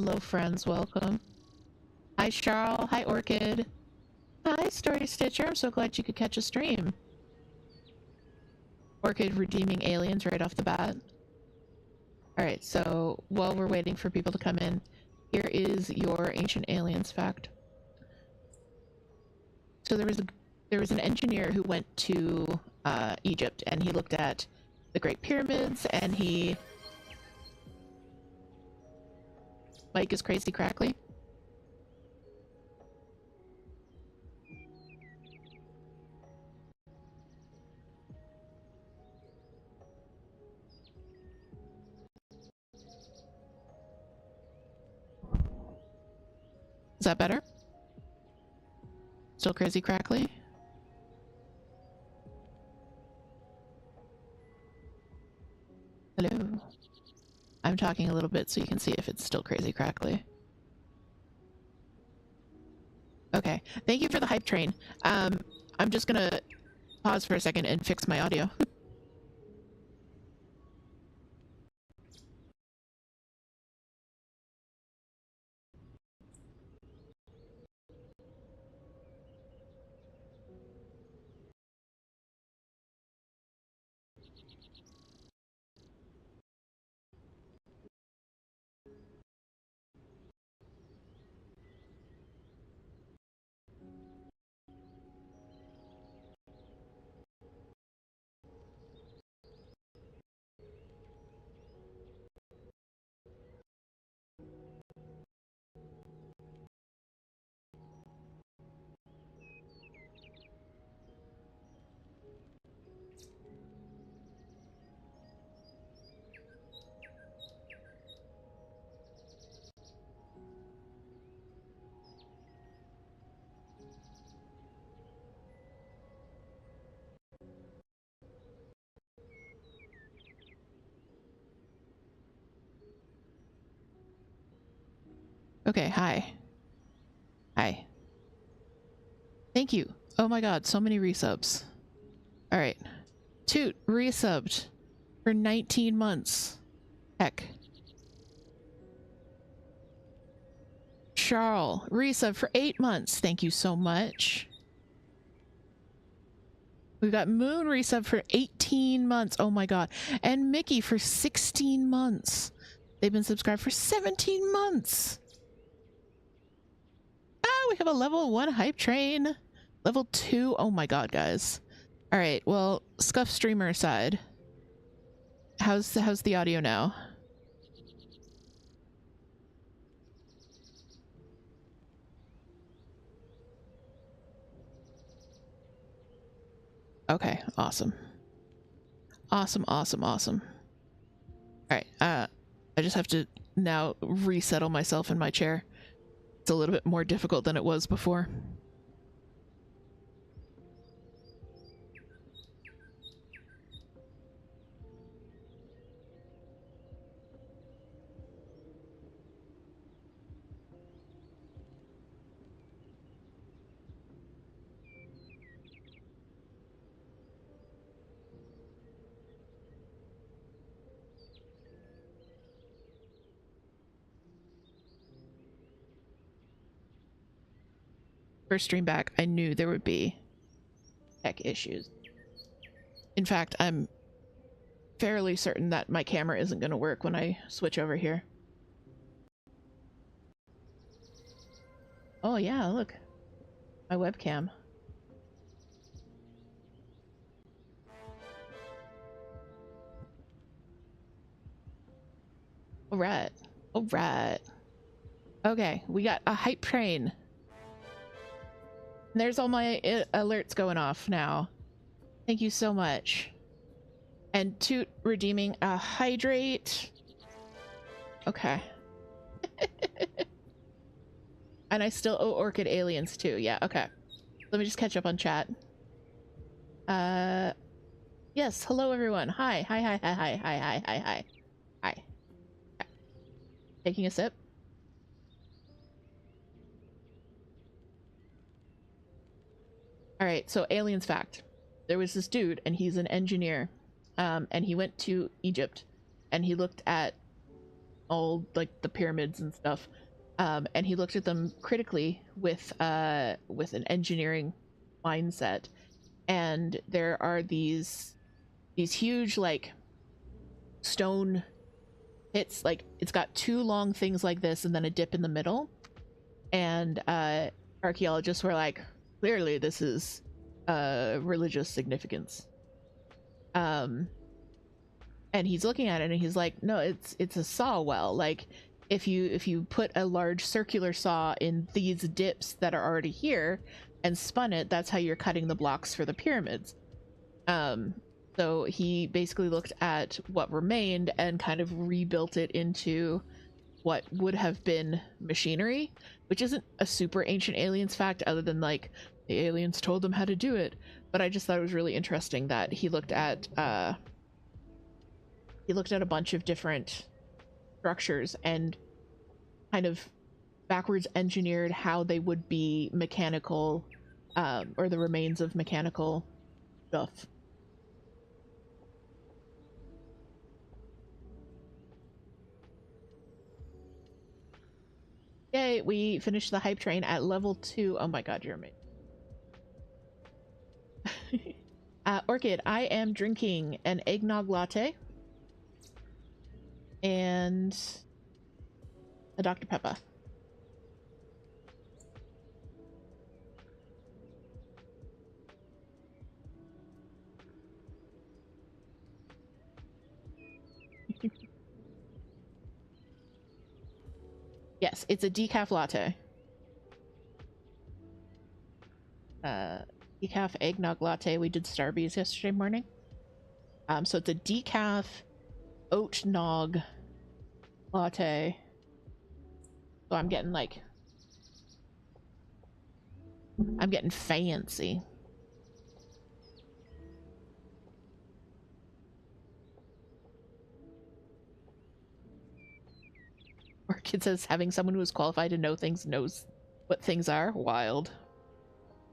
Hello, friends. Welcome. Hi, Charles. Hi, Orchid. Hi, Story Stitcher. I'm so glad you could catch a stream. Orchid redeeming aliens right off the bat. Alright, so while we're waiting for people to come in, here is your Ancient Aliens fact. So there was an engineer who went to Egypt, and he looked at the Great Pyramids, and he... Mike is crazy crackly. Is that better? Still crazy crackly? Hello? I'm talking a little bit so you can see if it's still crazy crackly. Okay, thank you for the hype train. I'm just gonna pause for a second and fix my audio. Okay, hi. Hi. Thank you. Oh my god, so many resubs. Alright. Toot resubbed for 19 months. Heck. Charles resub for 8 months. Thank you so much. We've got Moon resub for 18 months. Oh my god. And Mickey for 16 months. They've been subscribed for 17 months. Ah, we have a level 1 hype train. Level 2. Oh my god, guys. Alright, well, Scuff streamer aside. How's the audio now? Okay, awesome. Awesome, awesome, awesome. Alright, I just have to now resettle myself in my chair. It's a little bit more difficult than it was before. First stream back, I knew there would be tech issues. In fact, I'm fairly certain that my camera isn't going to work when I switch over here. Oh yeah, look. My webcam. Alright. Alright. Okay, we got a hype train. There's all my alerts going off now. Thank you so much. And Toot redeeming a hydrate. Okay. And I still owe Orchid aliens too. Yeah, okay. Let me just catch up on chat. Yes, hello everyone. Hi, hi, hi, hi, hi, hi, hi, hi, hi. Hi. Taking a sip. Alright, so aliens fact. There was this dude, and he's an engineer, and he went to Egypt, and he looked at all like the pyramids and stuff, and he looked at them critically with an engineering mindset. And there are these huge like stone pits, like it's got two long things like this and then a dip in the middle, and archaeologists were like, clearly this is religious significance. And he's looking at it and he's like, no, it's a saw well. Like if you put a large circular saw in these dips that are already here and spun it, that's how you're cutting the blocks for the pyramids. So he basically looked at what remained and kind of rebuilt it into what would have been machinery, which isn't a super ancient aliens fact other than like the aliens told them how to do it. But I just thought it was really interesting that he looked at a bunch of different structures and kind of backwards engineered how they would be mechanical, or the remains of mechanical stuff. Yay, we finished the hype train at level 2. Oh my god, you're amazing. Orchid, I am drinking an eggnog latte and a Dr. Pepper. Yes, it's a decaf latte. Decaf eggnog latte. We did Starbucks yesterday morning. So it's a decaf oat nog latte. So I'm getting fancy. Orchid says having someone who is qualified to know things knows what things are. Wild.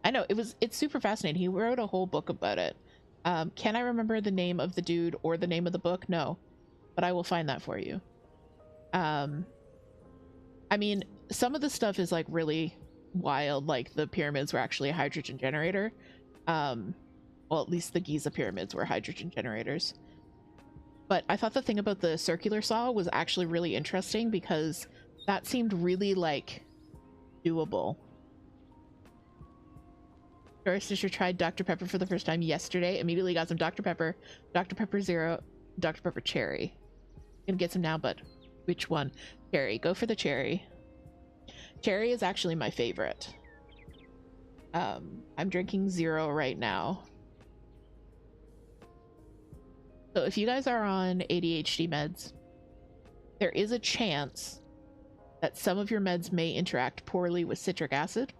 I know, it's super fascinating. He wrote a whole book about it. Can I remember the name of the dude or the name of the book? No, but I will find that for you. I mean, some of the stuff is like really wild, like the pyramids were actually a hydrogen generator. Well, at least the Giza pyramids were hydrogen generators. But I thought the thing about the circular saw was actually really interesting because that seemed really like doable. Doris Stitcher tried Dr. Pepper for the first time yesterday. Immediately got some Dr. Pepper, Dr. Pepper Zero, Dr. Pepper Cherry. Gonna get some now, but which one? Cherry. Go for the cherry. Cherry is actually my favorite. I'm drinking Zero right now. So if you guys are on ADHD meds, there is a chance that some of your meds may interact poorly with citric acid.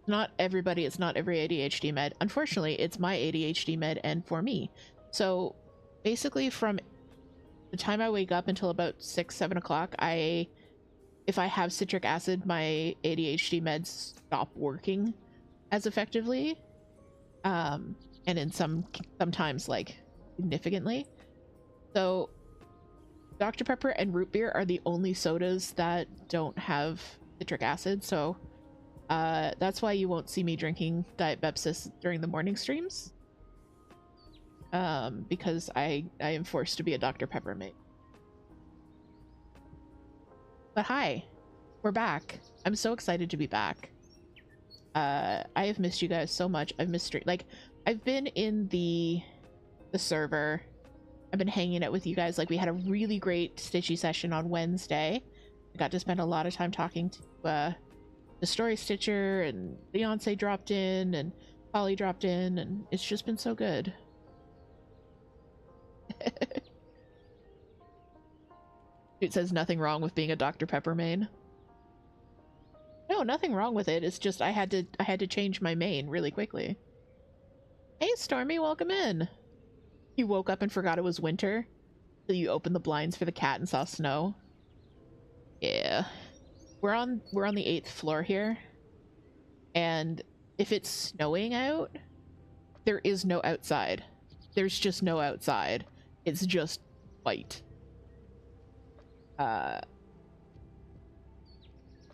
Not everybody, it's not every ADHD med. Unfortunately, it's my ADHD med and for me. So basically from the time I wake up until about 6-7 o'clock, if I have citric acid, my ADHD meds stop working as effectively. And in sometimes like significantly. So Dr. Pepper and root beer are the only sodas that don't have citric acid. So that's why you won't see me drinking Diet Bepsis during the morning streams. Because I am forced to be a Dr. Pepper mate. But hi, we're back. I'm so excited to be back. I have missed you guys so much. I've missed like I've been in the server. I've been hanging out with you guys. Like we had a really great Stitchy session on Wednesday. I got to spend a lot of time talking to the Story Stitcher, and Beyonce dropped in and Polly dropped in, and it's just been so good. It says nothing wrong with being a Dr. Pepper main. No, nothing wrong with it. It's just I had to change my main really quickly. Hey Stormy, welcome in. You woke up and forgot it was winter, so you opened the blinds for the cat and saw snow. Yeah. We're on the 8th floor here. And if it's snowing out, there is no outside. There's just no outside. It's just white.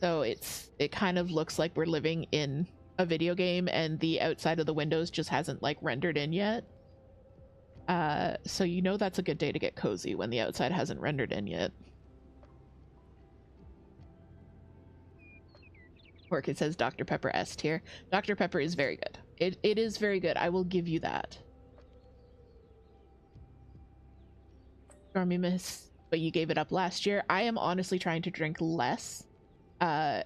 So it kind of looks like we're living in a video game and the outside of the windows just hasn't like rendered in yet. So you know that's a good day to get cozy when the outside hasn't rendered in yet. Orchid says Dr. Pepper S tier. Dr. Pepper is very good. It is very good. I will give you that. Stormy Miss, but you gave it up last year. I am honestly trying to drink less and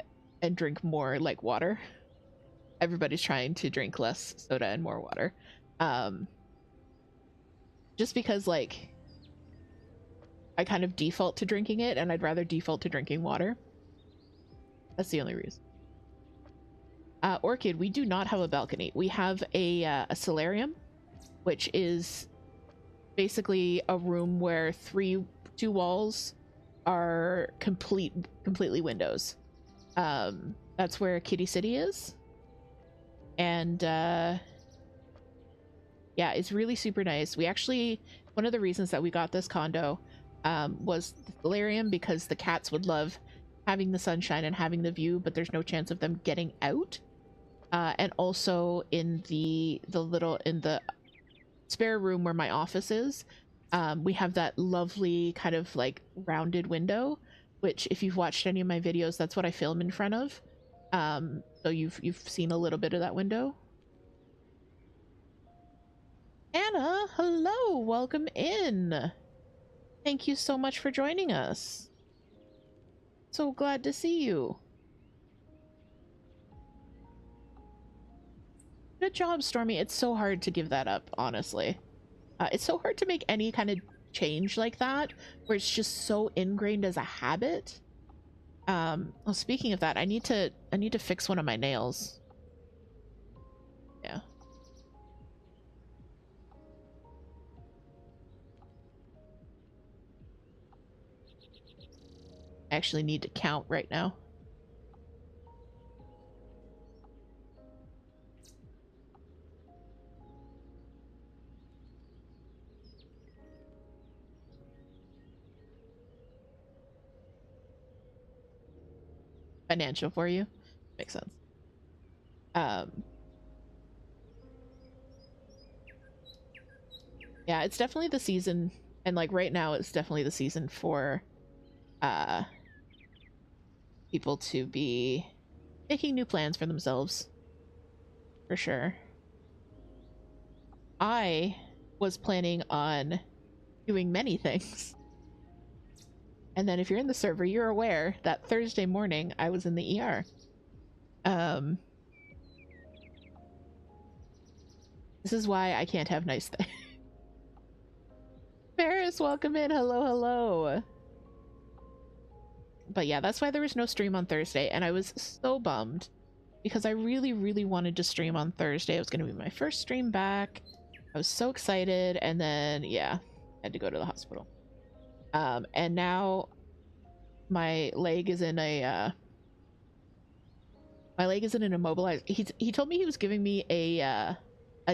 drink more like water. Everybody's trying to drink less soda and more water. Just because like I kind of default to drinking it and I'd rather default to drinking water. That's the only reason. Orchid, we do not have a balcony. We have a solarium, which is basically a room where two walls are completely windows. That's where Kitty City is. And yeah, it's really super nice. We actually, one of the reasons that we got this condo was the solarium, because the cats would love having the sunshine and having the view, but there's no chance of them getting out. And also in the spare room where my office is, we have that lovely kind of like rounded window, which if you've watched any of my videos, that's what I film in front of. So you've seen a little bit of that window. Anna, hello, welcome in. Thank you so much for joining us. So glad to see you. Good job, Stormy. It's so hard to give that up, honestly. It's so hard to make any kind of change like that, where it's just so ingrained as a habit. Well, speaking of that, I need to fix one of my nails. Yeah. I actually need to count right now. Financial for you. Makes sense. Yeah, it's definitely the season, and like right now it's definitely the season for people to be making new plans for themselves, for sure. I was planning on doing many things. And then if you're in the server, you're aware that Thursday morning I was in the ER. This is why I can't have nice things. Paris, welcome in. Hello, hello. But yeah, that's why there was no stream on Thursday, and I was so bummed because I really, really wanted to stream on Thursday. It was going to be my first stream back. I was so excited, and then yeah, I had to go to the hospital. And now my leg is in a immobilizer. He told me he was giving me a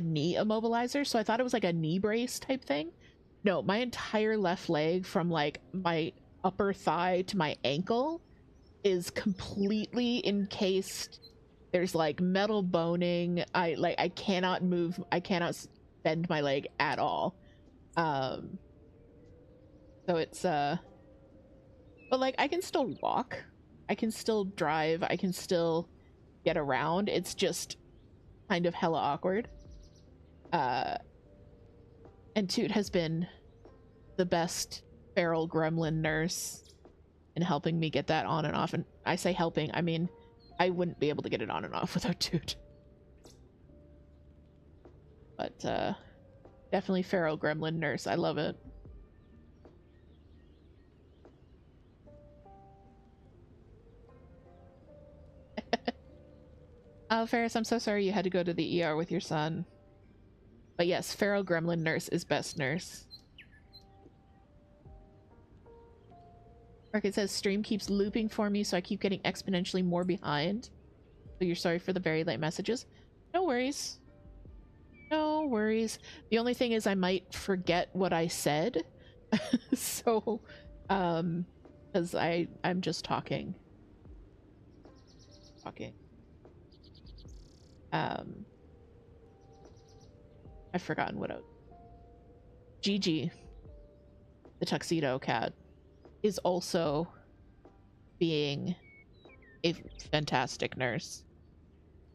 knee immobilizer, so I thought it was like a knee brace type thing. No, my entire left leg from like my upper thigh to my ankle is completely encased. There's like metal boning. I cannot move. I cannot bend my leg at all. So it's but like I can still walk, I can still drive, I can still get around. It's just kind of hella awkward. And Toot has been the best feral gremlin nurse in helping me get that on and off. And I say helping, I mean I wouldn't be able to get it on and off without Toot. But definitely feral gremlin nurse. I love it. Oh, Ferris, I'm so sorry you had to go to the ER with your son. But yes, feral gremlin nurse is best nurse. Market says stream keeps looping for me, so I keep getting exponentially more behind. So you're sorry for the very late messages. No worries. No worries. The only thing is I might forget what I said. So, because I'm just talking. I've forgotten what Gigi, the tuxedo cat, is also being a fantastic nurse.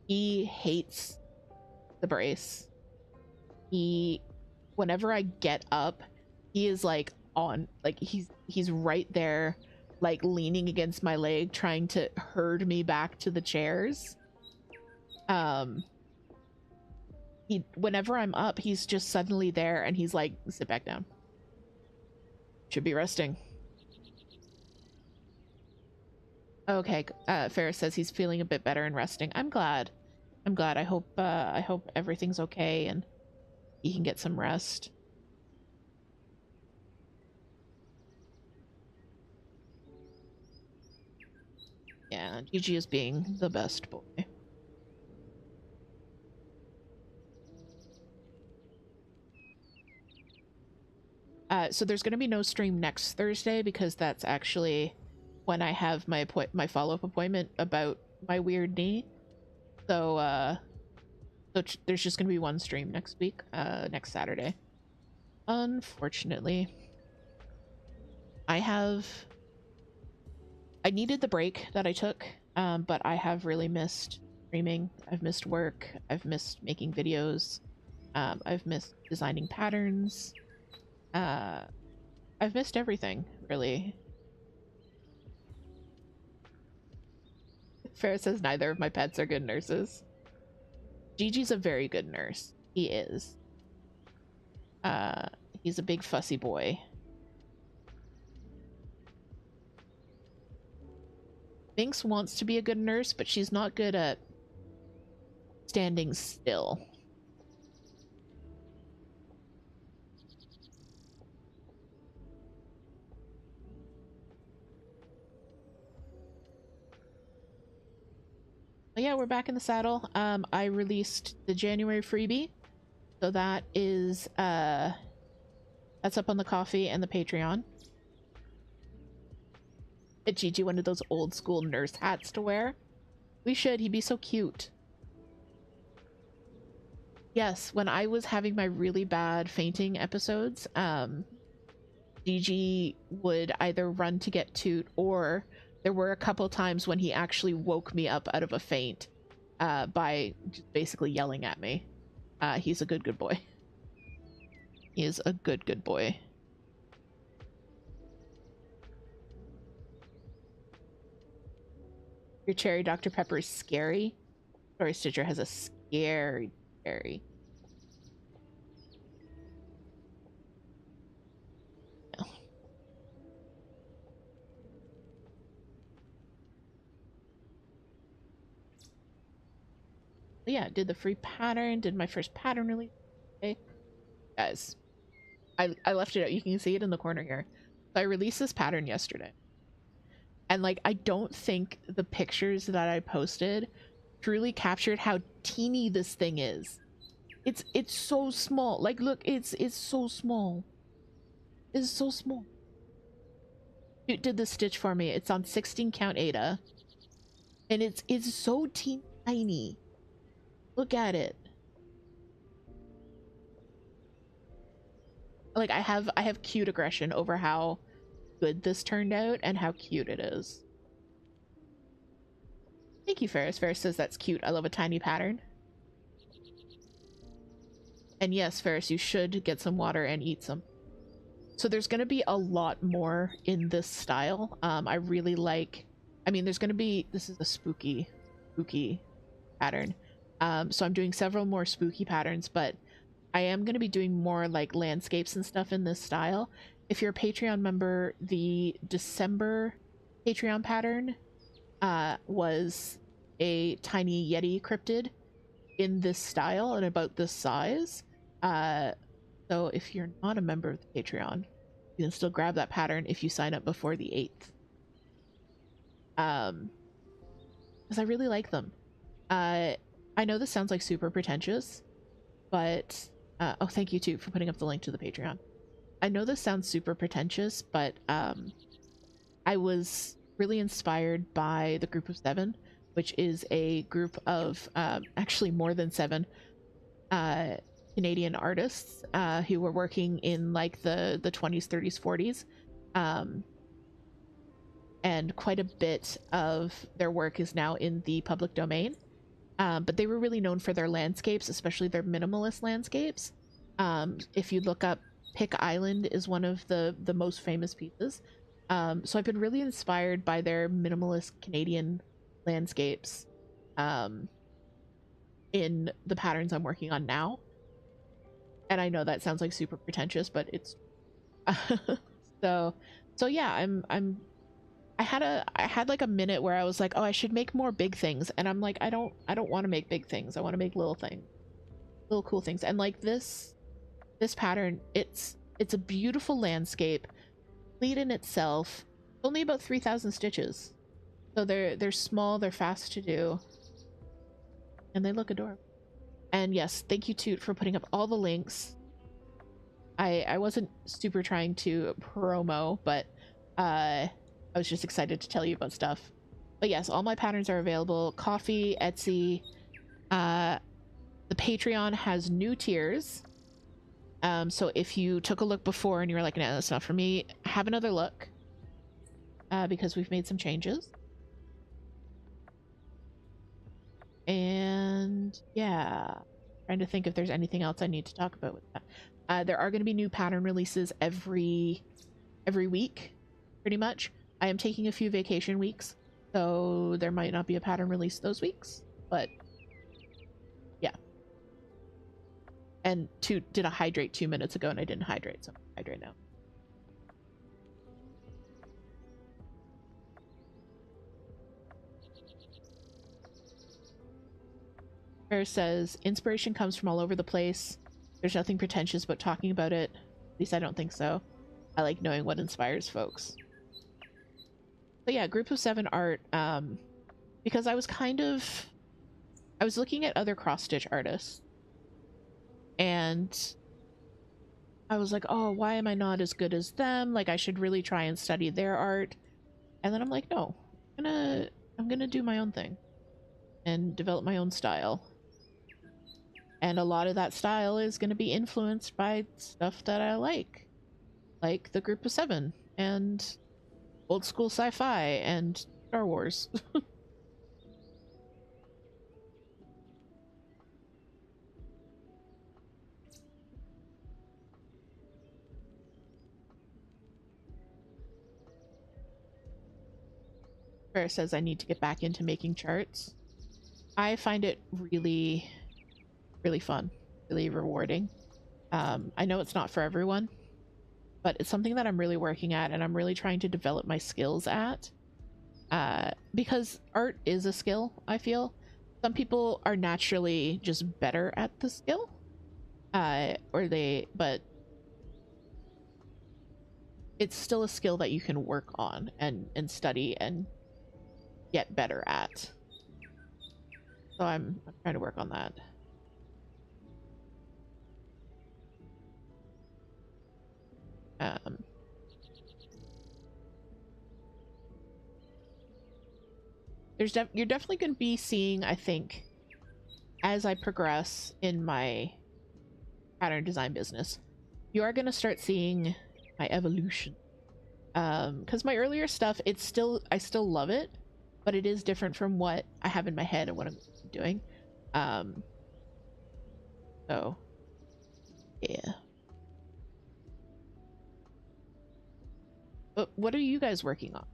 He hates the brace. Whenever I get up, he is like on, like he's right there, like leaning against my leg, trying to herd me back to the chairs. Whenever I'm up, he's just suddenly there and he's like, sit back down. Should be resting. Okay, Ferris says he's feeling a bit better and resting. I'm glad. I hope everything's okay and he can get some rest. Yeah, Gigi is being the best boy. So there's going to be no stream next Thursday because that's actually when I have my follow-up appointment about my weird knee. So there's just going to be one stream next week, next Saturday. Unfortunately, I needed the break that I took, but I have really missed streaming. I've missed work. I've missed making videos. I've missed designing patterns. I've missed everything, really. Ferris says neither of my pets are good nurses. Gigi's a very good nurse. He is. He's a big fussy boy. Binks wants to be a good nurse, but she's not good at standing still. But yeah, we're back in the saddle. I released the January freebie, so that is that's up on the Coffee and the Patreon. Gigi wanted those old school nurse hats to wear. We should. He'd be so cute. Yes, when I was having my really bad fainting episodes, Gigi would either run to get Toot, or there were a couple times when he actually woke me up out of a faint by just basically yelling at me. He's a good boy. He is a good boy. Your cherry Dr. Pepper is scary. Story Stitcher has a scary cherry. Yeah, did the free pattern, did my first pattern release. Okay. Guys, I left it out. You can see it in the corner here. So I released this pattern yesterday. And like, I don't think the pictures that I posted truly captured how teeny this thing is. It's so small. Like, look, it's so small. It's so small. It did the stitch for me. It's on 16 count Ada. And it's so tiny. Look at it. Like, I have cute aggression over how good this turned out and how cute it is. Thank you, Ferris. Ferris says that's cute. I love a tiny pattern. And yes, Ferris, you should get some water and eat some. So there's going to be a lot more in this style. I really like, I mean, there's going to be, this is a spooky pattern. So I'm doing several more spooky patterns, but I am going to be doing more like landscapes and stuff in this style. If you're a Patreon member, the December Patreon pattern was a tiny Yeti cryptid in this style and about this size. So if you're not a member of the Patreon, you can still grab that pattern if you sign up before the 8th. Because I really like them. I know this sounds like super pretentious, but oh, thank you too for putting up the link to the Patreon. I know this sounds super pretentious, but I was really inspired by the Group of Seven, which is a group of actually more than seven Canadian artists who were working in like the 20s, 30s, 40s. And quite a bit of their work is now in the public domain. But they were really known for their landscapes, especially their minimalist landscapes. If you look up Pick Island is one of the most famous pieces. So I've been really inspired by their minimalist Canadian landscapes in the patterns I'm working on now. And I know that sounds like super pretentious, but it's so yeah, I had like a minute where I was like, oh, I should make more big things, and I'm like, I don't want to make big things. I want to make little things, little cool things. And like this pattern, it's a beautiful landscape, complete in itself. Only about 3,000 stitches, so they're small, they're fast to do, and they look adorable. And yes, thank you Toot for putting up all the links. I wasn't super trying to promo, but I was just excited to tell you about stuff. But yes, all my patterns are available. Coffee, Etsy. The Patreon has new tiers. So if you took a look before and you were like, nah, that's not for me, have another look. Because we've made some changes. And yeah, trying to think if there's anything else I need to talk about with that. There are going to be new pattern releases every week, pretty much. I am taking a few vacation weeks, so there might not be a pattern release those weeks, but yeah. And did a hydrate 2 minutes ago, and I didn't hydrate, so I'm gonna hydrate now. Paris says, inspiration comes from all over the place. There's nothing pretentious about talking about it. At least I don't think so. I like knowing what inspires folks. But yeah, Group of Seven art, because I was looking at other cross-stitch artists, and I was like, oh, why am I not as good as them? Like, I should really try and study their art. And then I'm like, no, I'm gonna do my own thing and develop my own style. And a lot of that style is going to be influenced by stuff that I like the Group of Seven and old school sci-fi and Star Wars. Farrah says I need to get back into making charts. I find it really, really fun, really rewarding. I know it's not for everyone, but it's something that I'm really working at, and I'm really trying to develop my skills at. Because art is a skill, I feel. Some people are naturally just better at the skill. But it's still a skill that you can work on and study and get better at. So I'm trying to work on that. You're definitely going to be seeing, I think, as I progress in my pattern design business, you are going to start seeing my evolution. Because my earlier stuff, I still love it, but it is different from what I have in my head and what I'm doing. So yeah. But what are you guys working on?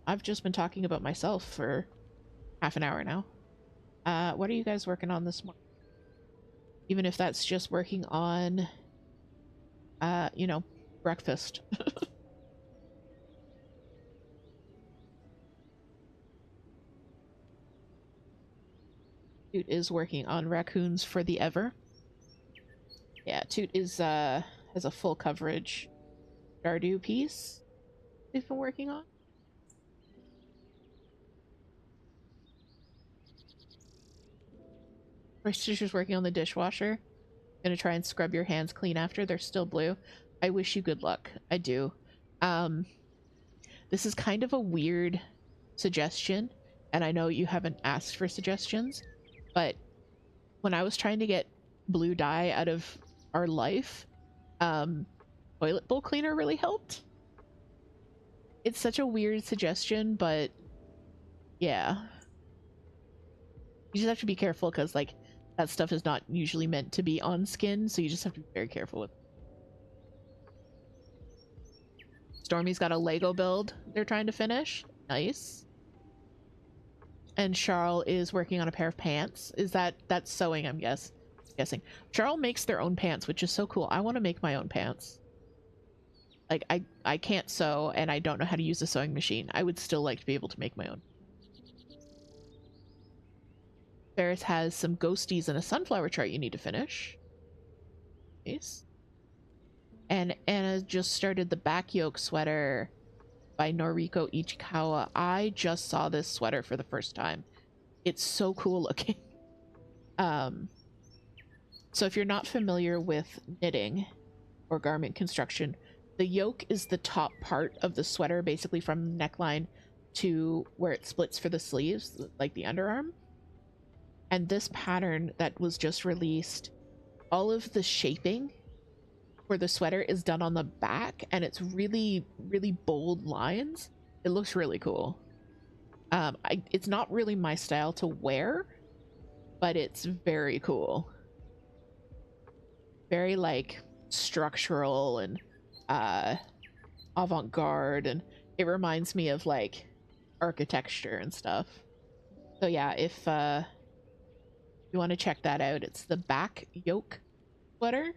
I've just been talking about myself for half an hour now. What are you guys working on this morning? Even if that's just working on, you know, breakfast. Toot is working on raccoons for the ever. Yeah, Toot is has a full coverage Stardew piece they've been working on. Teacher's working on the dishwasher. Gonna try and scrub your hands clean after. They're still blue. I wish you good luck. I do. This is kind of a weird suggestion, and I know you haven't asked for suggestions, but when I was trying to get blue dye out of our life, toilet bowl cleaner really helped. It's such a weird suggestion, but yeah. You just have to be careful because, like, that stuff is not usually meant to be on skin, so you just have to be very careful with it. Stormy's got a Lego build they're trying to finish. Nice. And Charles is working on a pair of pants. That's sewing, I'm guessing. Charles makes their own pants, which is so cool. I want to make my own pants. Like, I can't sew, and I don't know how to use a sewing machine. I would still like to be able to make my own. Ferris has some ghosties and a sunflower chart you need to finish. Nice. And Anna just started the back yoke sweater by Noriko Ichikawa. I just saw this sweater for the first time. It's so cool looking. So if you're not familiar with knitting or garment construction, the yoke is the top part of the sweater, basically from neckline to where it splits for the sleeves, like the underarm. And this pattern that was just released, all of the shaping for the sweater is done on the back, and it's really, really bold lines. It looks really cool. It's not really my style to wear, but it's very cool. Very, like, structural and avant-garde, and it reminds me of, like, architecture and stuff. So yeah, if you want to check that out, it's the back yoke sweater.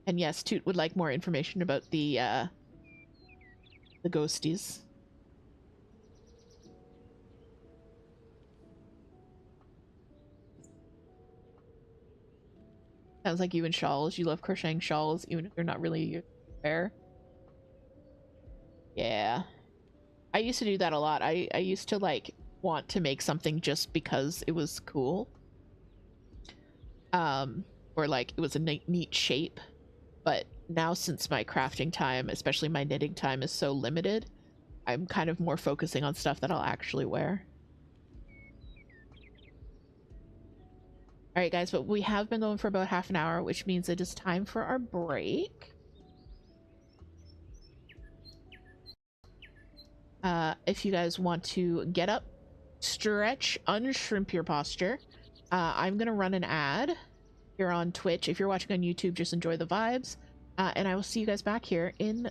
And yes, Toot would like more information about the ghosties. Sounds like you and shawls. You love crocheting shawls, even if they're not really your wear. Yeah. I used to do that a lot. I used to, like, want to make something just because it was cool. Or, like, it was a neat shape. But now, since my crafting time, especially my knitting time, is so limited, I'm kind of more focusing on stuff that I'll actually wear. Alright guys, but we have been going for about half an hour, which means it is time for our break. If you guys want to get up, stretch, unshrimp your posture, I'm gonna run an ad here on Twitch. If you're watching on YouTube, just enjoy the vibes. And I will see you guys back here in...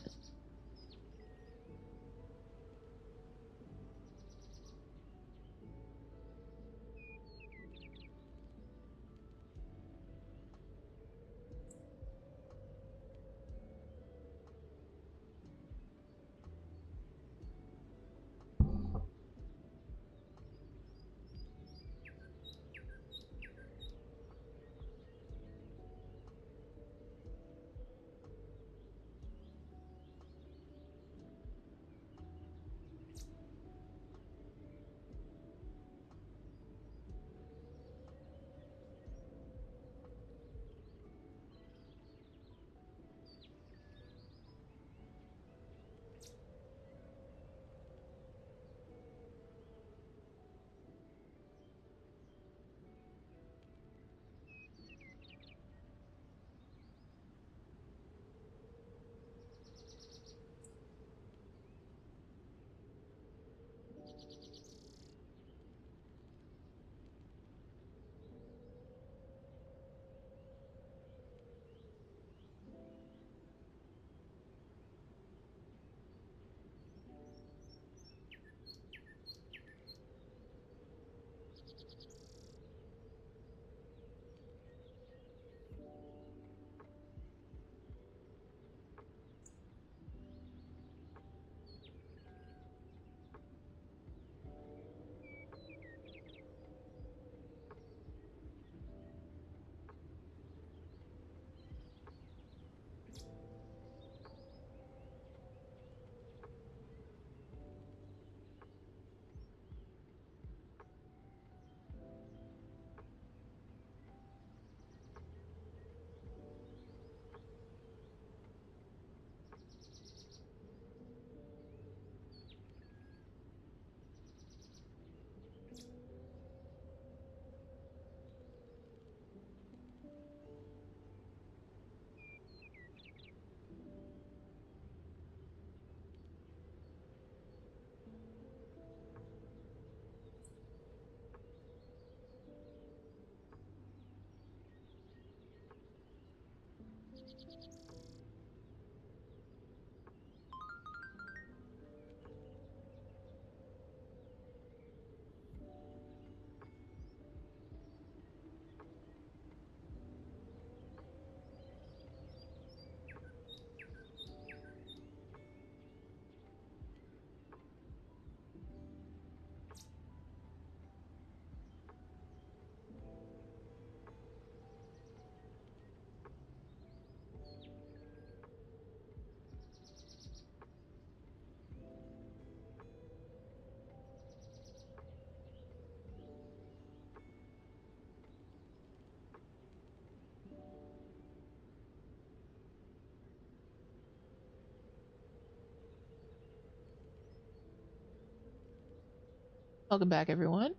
Welcome back, everyone.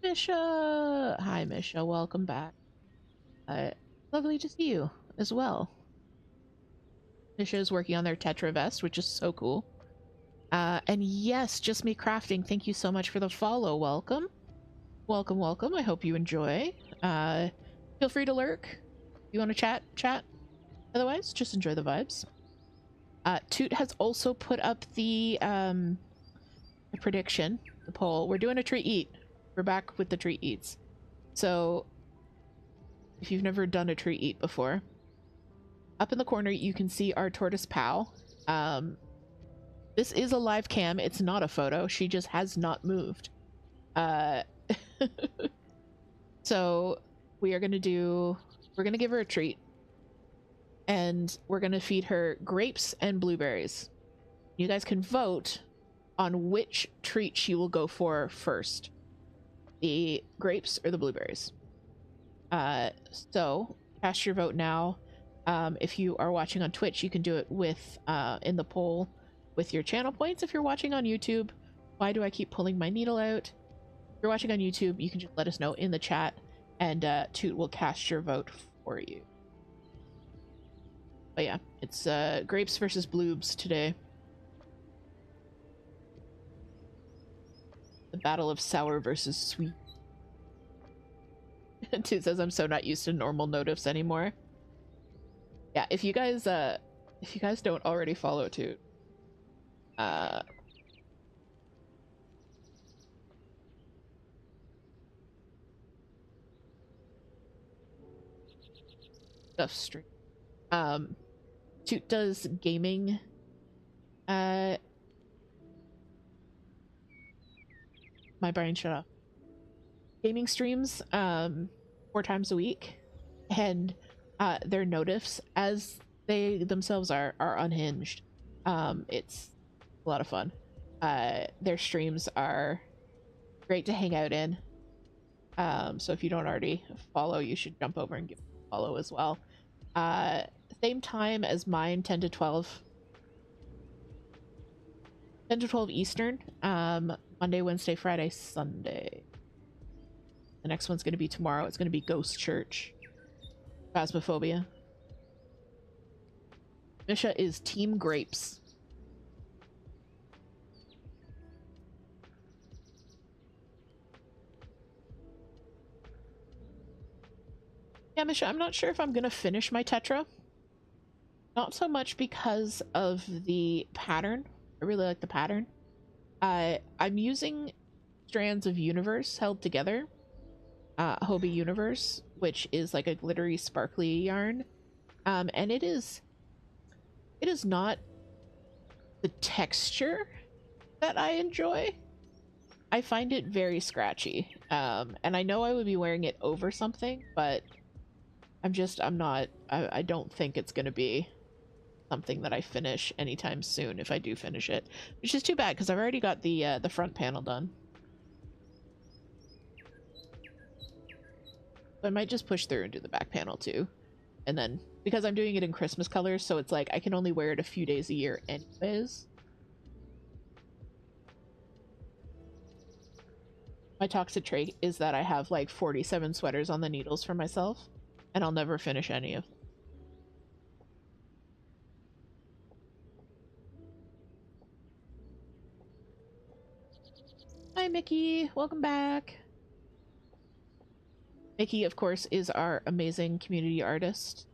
Misha! Hi, Misha. Welcome back. Lovely to see you as well. Misha is working on their Tetra vest, which is so cool. And yes, Just Me Crafting, thank you so much for the follow. Welcome. Welcome, welcome. I hope you enjoy. Feel free to lurk. You want to chat. Otherwise, just enjoy the vibes. Toot has also put up the prediction, the poll. We're doing a treat eat. We're back with the treat eats. So, if you've never done a treat eat before, up in the corner you can see our tortoise pal. This is a live cam. It's not a photo. She just has not moved. So we're gonna give her a treat, and we're gonna feed her grapes and blueberries. You guys can vote on which treat she will go for first, the grapes or the blueberries. So cast your vote now. If you are watching on Twitch, you can do it with in the poll with your channel points. If you're watching on YouTube, why do I keep pulling my needle out? If you're watching on YouTube, you can just let us know in the chat, and Toot will cast your vote for you. But yeah, it's grapes versus bloobs today. The battle of sour versus sweet. Toot says, I'm so not used to normal notifs anymore. Yeah, if you guys don't already follow Toot, stuff stream. Toot does gaming. My brain shut off. Gaming streams 4 times a week, and their notifs, as they themselves are unhinged. It's a lot of fun. Their streams are great to hang out in. So if you don't already follow, you should jump over and give them a follow as well. Same time as mine, 10 to 12. 10 to 12 Eastern. Monday, Wednesday, Friday, Sunday. The next one's going to be tomorrow. It's going to be Ghost Church. Phasmophobia. Misha is Team Grapes. Yeah, Misha, I'm not sure if I'm going to finish my Tetra. Not so much because of the pattern. I really like the pattern. I'm using strands of Universe held together. Hobie Universe, which is like a glittery, sparkly yarn. And it is not the texture that I enjoy. I find it very scratchy. And I know I would be wearing it over something, but I don't think it's gonna be something that I finish anytime soon if I do finish it. Which is too bad, because I've already got the front panel done. So I might just push through and do the back panel too. And then, because I'm doing it in Christmas colors, so it's like I can only wear it a few days a year anyways. My toxic trait is that I have like 47 sweaters on the needles for myself, and I'll never finish any of them. Hi, Mickey. Welcome back. Mickey, of course, is our amazing community artist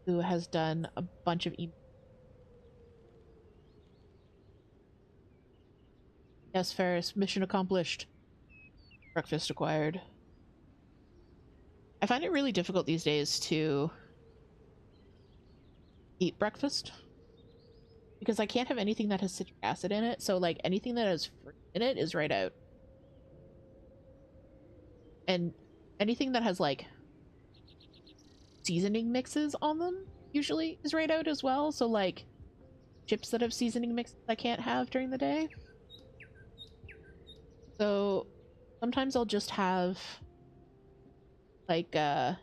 who has done a bunch of Yes, Ferris. Mission accomplished. Breakfast acquired. I find it really difficult these days to eat breakfast because I can't have anything that has citric acid in it, so like anything that has fruit in it is right out. And anything that has like seasoning mixes on them usually is right out as well, so like chips that have seasoning mixes I can't have during the day. So sometimes I'll just have like sometimes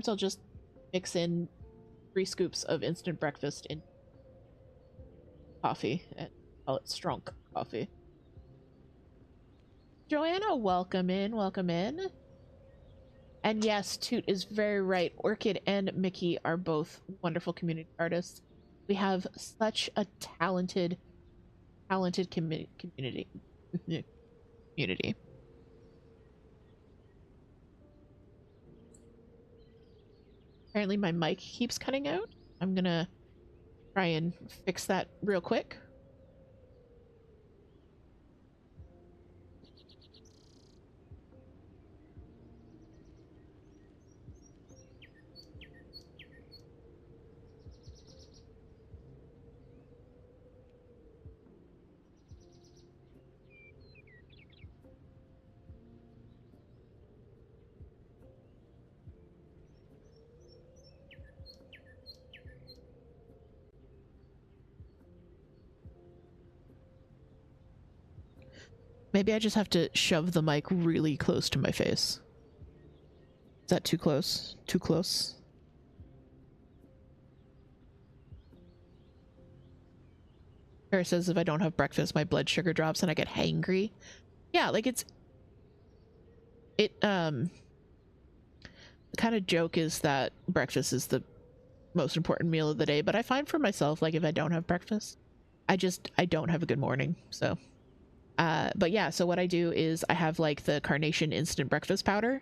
I'll just mix in 3 scoops of instant breakfast in coffee and call it strong coffee. Joanna, welcome in, welcome in. And yes, Toot is very right. Orchid and Mickey are both wonderful community artists. We have such a talented community. Community. Apparently my mic keeps cutting out. I'm gonna try and fix that real quick. Maybe I just have to shove the mic really close to my face. Is that too close? Too close? Sarah says if I don't have breakfast, my blood sugar drops and I get hangry. Yeah, like the kind of joke is that breakfast is the most important meal of the day, but I find for myself, like if I don't have breakfast, I don't have a good morning. So but yeah, so what I do is I have like the Carnation instant breakfast powder,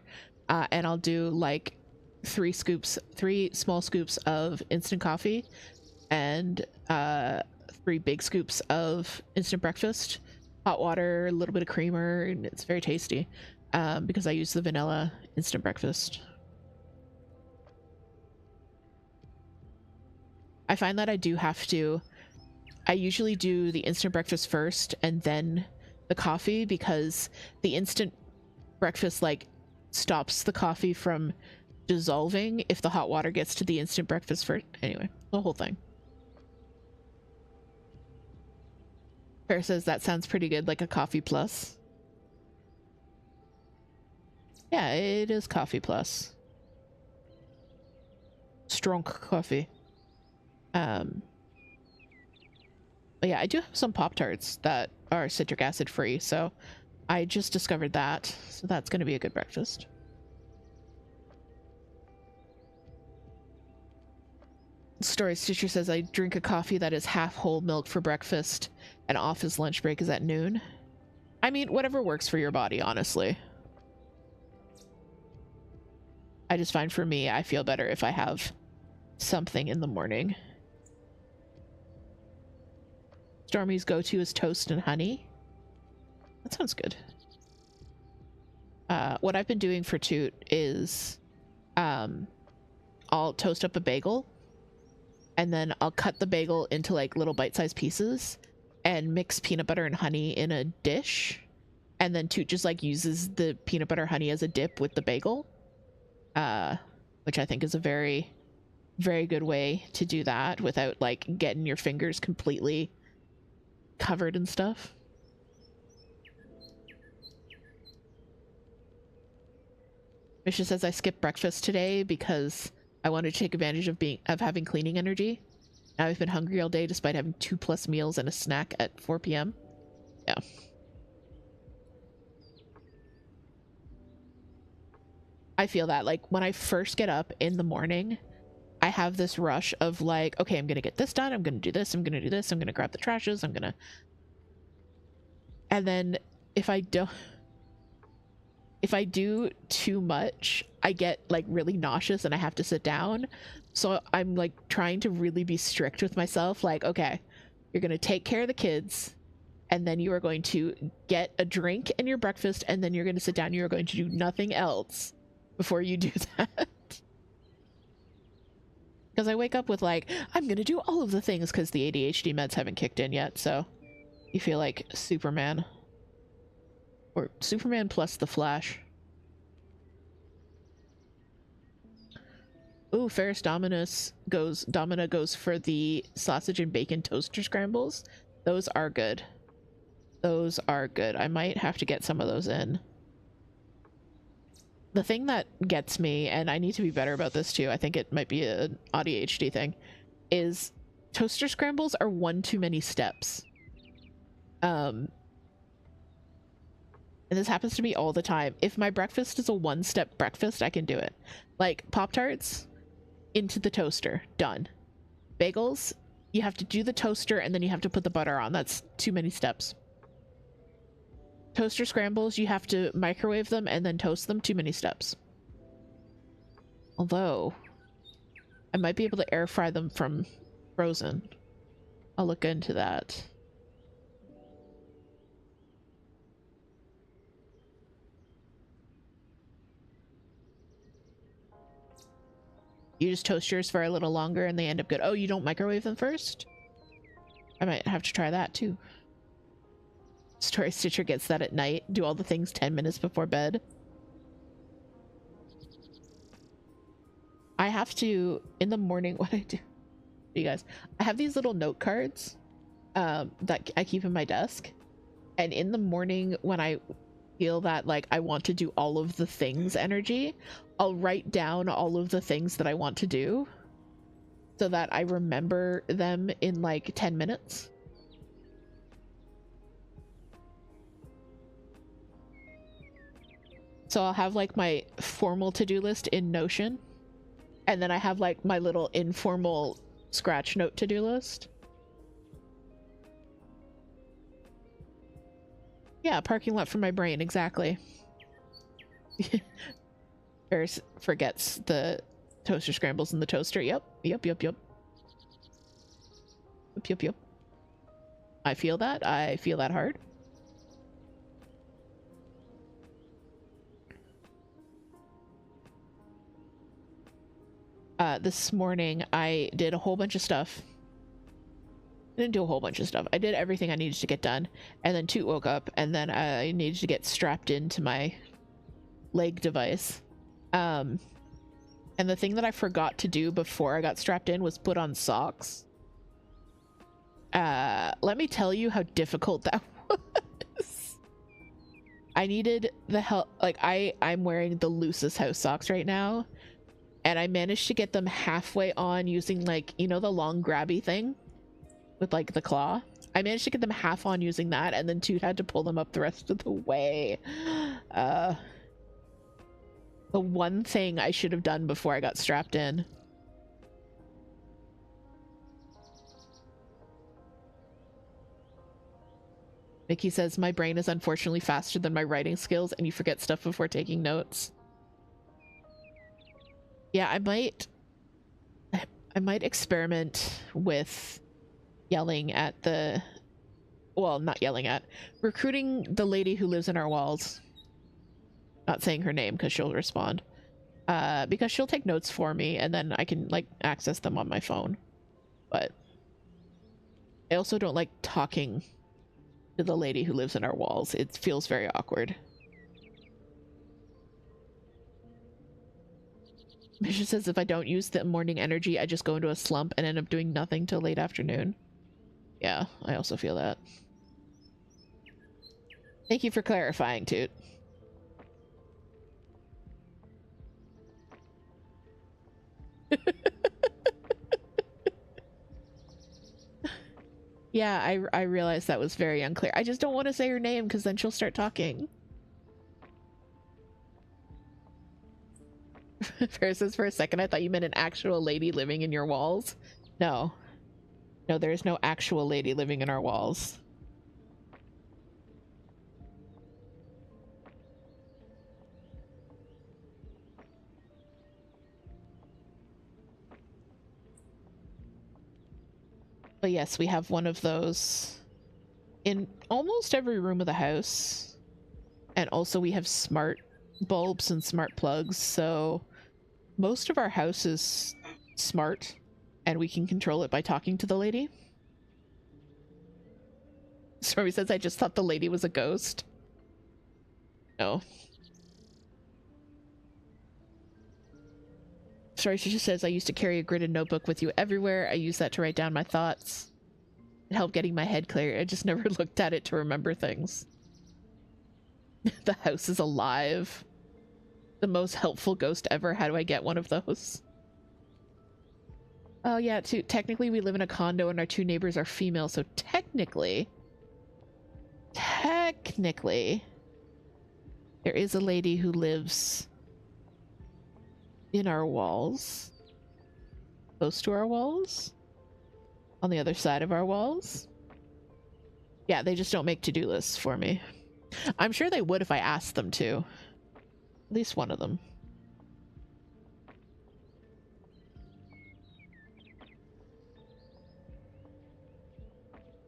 and I'll do like 3 small scoops of instant coffee and 3 big scoops of instant breakfast, hot water, a little bit of creamer, and it's very tasty because I use the vanilla instant breakfast. I find that I usually do the instant breakfast first and then the coffee, because the instant breakfast like stops the coffee from dissolving if the hot water gets to the instant breakfast first. Anyway, the whole thing. Farrah says that sounds pretty good, like a coffee plus. Yeah, it is coffee plus. Strong coffee. But yeah, I do have some Pop-Tarts that are citric acid free, so I just discovered that, so that's going to be a good breakfast. Story Stitcher says I drink a coffee that is half whole milk for breakfast and off his lunch break is at noon. I mean, whatever works for your body, honestly. I just find for me, I feel better if I have something in the morning. Stormy's go-to is toast and honey. That sounds good. What I've been doing for Toot is I'll toast up a bagel and then I'll cut the bagel into like little bite-sized pieces and mix peanut butter and honey in a dish, and then Toot just like uses the peanut butter honey as a dip with the bagel, which I think is a very, very good way to do that without like getting your fingers completely covered and stuff. Misha says I skipped breakfast today because I wanted to take advantage of having cleaning energy. Now I've been hungry all day despite having 2+ meals and a snack at 4 p.m. Yeah. I feel that like when I first get up in the morning, I have this rush of like, okay, I'm gonna get this done, I'm gonna do this, I'm gonna do this, I'm gonna grab the trashes, and then if I do too much, I get like really nauseous and I have to sit down. So I'm like trying to really be strict with myself, like, okay, you're gonna take care of the kids and then you are going to get a drink and your breakfast and then you're gonna sit down, you're going to do nothing else before you do that. Because I wake up with like, I'm gonna do all of the things because the ADHD meds haven't kicked in yet, so you feel like Superman. Or Superman plus the Flash. Ooh, Ferris Domina goes for the sausage and bacon toaster scrambles. Those are good. Those are good. I might have to get some of those in. The thing that gets me, and I need to be better about this too, I think it might be an ADHD thing, is toaster scrambles are one too many steps. And this happens to me all the time. If my breakfast is a one-step breakfast, I can do it. Like Pop-Tarts into the toaster, done. Bagels, you have to do the toaster and then you have to put the butter on. That's too many steps. Toaster scrambles, you have to microwave them and then toast them, too many steps. Although I might be able to air fry them from frozen. I'll look into that. You just toast yours for a little longer and they end up good. Oh, you don't microwave them first? I might have to try that too. Story Stitcher gets that at night. Do all the things 10 minutes before bed. I have to, in the morning, what I do, you guys, I have these little note cards that I keep in my desk. And in the morning when I feel that like I want to do all of the things energy, I'll write down all of the things that I want to do so that I remember them in like 10 minutes. So I'll have like my formal to-do list in Notion, and then I have like my little informal scratch note to-do list. Yeah, parking lot for my brain, exactly. Ferris forgets the toaster scrambles in the toaster. Yep. I feel that. I feel that hard. This morning I did a whole bunch of stuff. I didn't do a whole bunch of stuff. I did everything I needed to get done, and then Toot woke up, and then I needed to get strapped into my leg device. And the thing that I forgot to do before I got strapped in was put on socks. Let me tell you how difficult that was. I needed the help. Like I'm wearing the loosest house socks right now, and I managed to get them halfway on using, like, you know, the long grabby thing with like the claw. I managed to get them half on using that, and then Toot had to pull them up the rest of the way. The one thing I should have done before I got strapped in. Mickey says, my brain is unfortunately faster than my writing skills, and you forget stuff before taking notes. Yeah, I might experiment with yelling at the, well, not yelling at, recruiting the lady who lives in our walls. Not saying her name because she'll respond. Because she'll take notes for me and then I can like access them on my phone. But I also don't like talking to the lady who lives in our walls. It feels very awkward. Misha says if I don't use the morning energy, I just go into a slump and end up doing nothing till late afternoon. Yeah, I also feel that. Thank you for clarifying, Toot. Yeah, I realized that was very unclear. I just don't want to say her name because then she'll start talking. Ferris says, for a second I thought you meant an actual lady living in your walls. No. No, there is no actual lady living in our walls. But yes, we have one of those in almost every room of the house. And also we have smart bulbs and smart plugs, so most of our house is smart and we can control it by talking to the lady. Stormy says, I just thought the lady was a ghost. No. Sorry, she just says, I used to carry a gridded notebook with you everywhere. I use that to write down my thoughts. It helped getting my head clear. I just never looked at it to remember things. The house is alive. The most helpful ghost ever. How do I get one of those? Oh yeah, technically we live in a condo and our two neighbors are female, so technically technically there is a lady who lives in our walls, close to our walls, on the other side of our walls. Yeah, they just don't make to-do lists for me. I'm sure they would if I asked them to. At least one of them.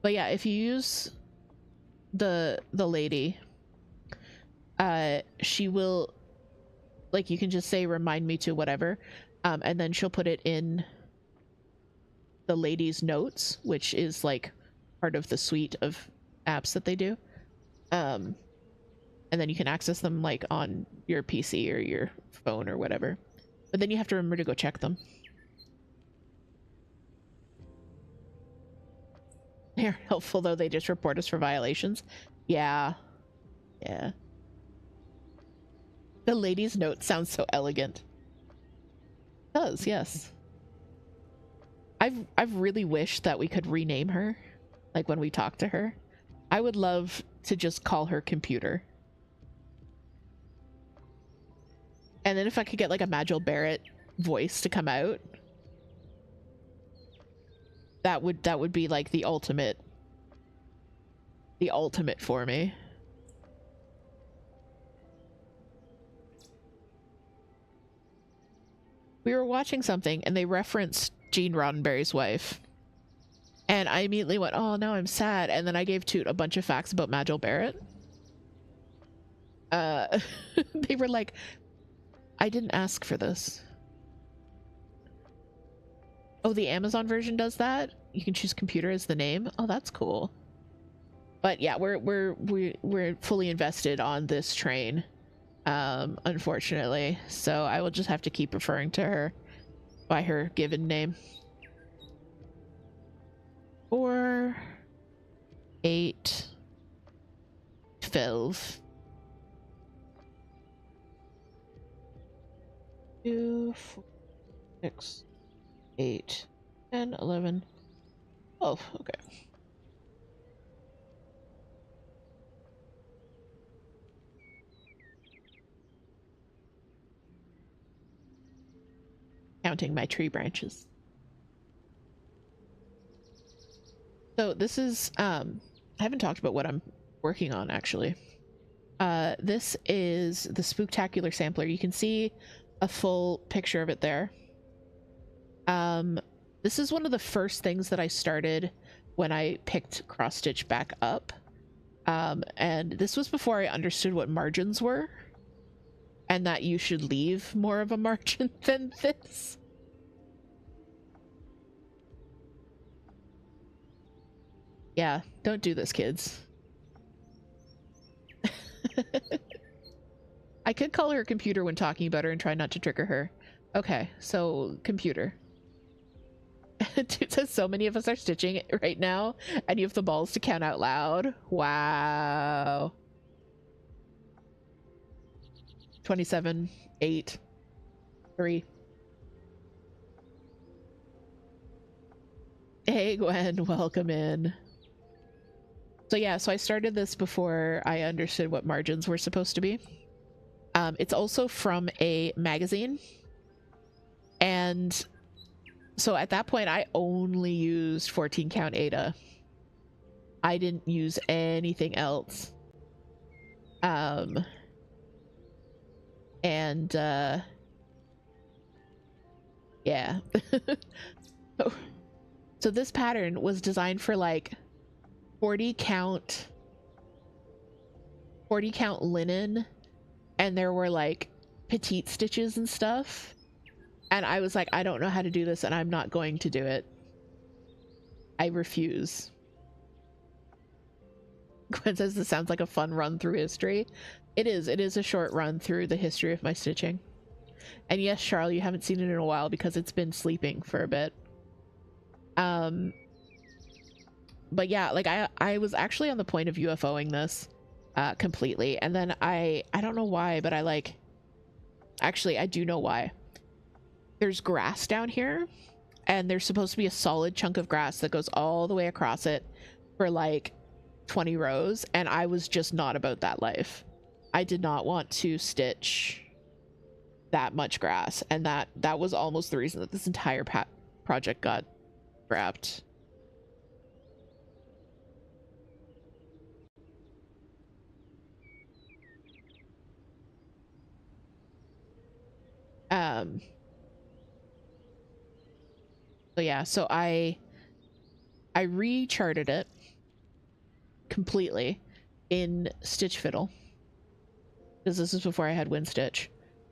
But yeah, if you use the lady, she will, like, you can just say remind me to whatever, and then she'll put it in the lady's notes, which is like part of the suite of apps that they do. And then you can access them like on your PC or your phone or whatever. But then you have to remember to go check them. They're helpful though, they just report us for violations. Yeah. Yeah. The lady's note sounds so elegant. It does, yes. I've really wished that we could rename her, like when we talk to her. I would love to just call her computer. And then if I could get like a Majel Barrett voice to come out, that would be like the ultimate for me. We were watching something and they referenced Gene Roddenberry's wife. And I immediately went, oh, now I'm sad. And then I gave Toot a bunch of facts about Majel Barrett. They were like, I didn't ask for this. Oh, the Amazon version does that? You can choose computer as the name? Oh, that's cool. But yeah, we're fully invested on this train, unfortunately. So I will just have to keep referring to her by her given name. 4, 8, 12, 2, 4, 6, 8, 10, 11, 12. Okay. Counting my tree branches. So this is, I haven't talked about what I'm working on actually. This is the Spooktacular Sampler. You can see a full picture of it there. This is one of the first things that I started when I picked cross stitch back up. And this was before I understood what margins were and that you should leave more of a margin than this. Yeah, don't do this, kids. I could call her a computer when talking about her and try not to trigger her. Okay, so computer. Dude says so many of us are stitching it right now and you have the balls to count out loud. Wow. 27, 8, 3. Hey Gwen, welcome in. So yeah, so I started this before I understood what margins were supposed to be. It's also from a magazine. And so at that point, I only used 14 count Ada. I didn't use anything else. Yeah. So this pattern was designed for like 40 count linen, and there were like petite stitches and stuff. And I was like, I don't know how to do this and I'm not going to do it. I refuse. Gwen says this sounds like a fun run through history. It is a short run through the history of my stitching. And yes, Charles, you haven't seen it in a while because it's been sleeping for a bit. But yeah, like I was actually on the point of UFOing this completely. And then I don't know why, but actually I do know why. There's grass down here and there's supposed to be a solid chunk of grass that goes all the way across it for like 20 rows, and I was just not about that life. I did not want to stitch that much grass, and that was almost the reason that this entire project got scrapped. So yeah, so I recharted it completely in Stitch Fiddle, because this is before I had Wind Stitch.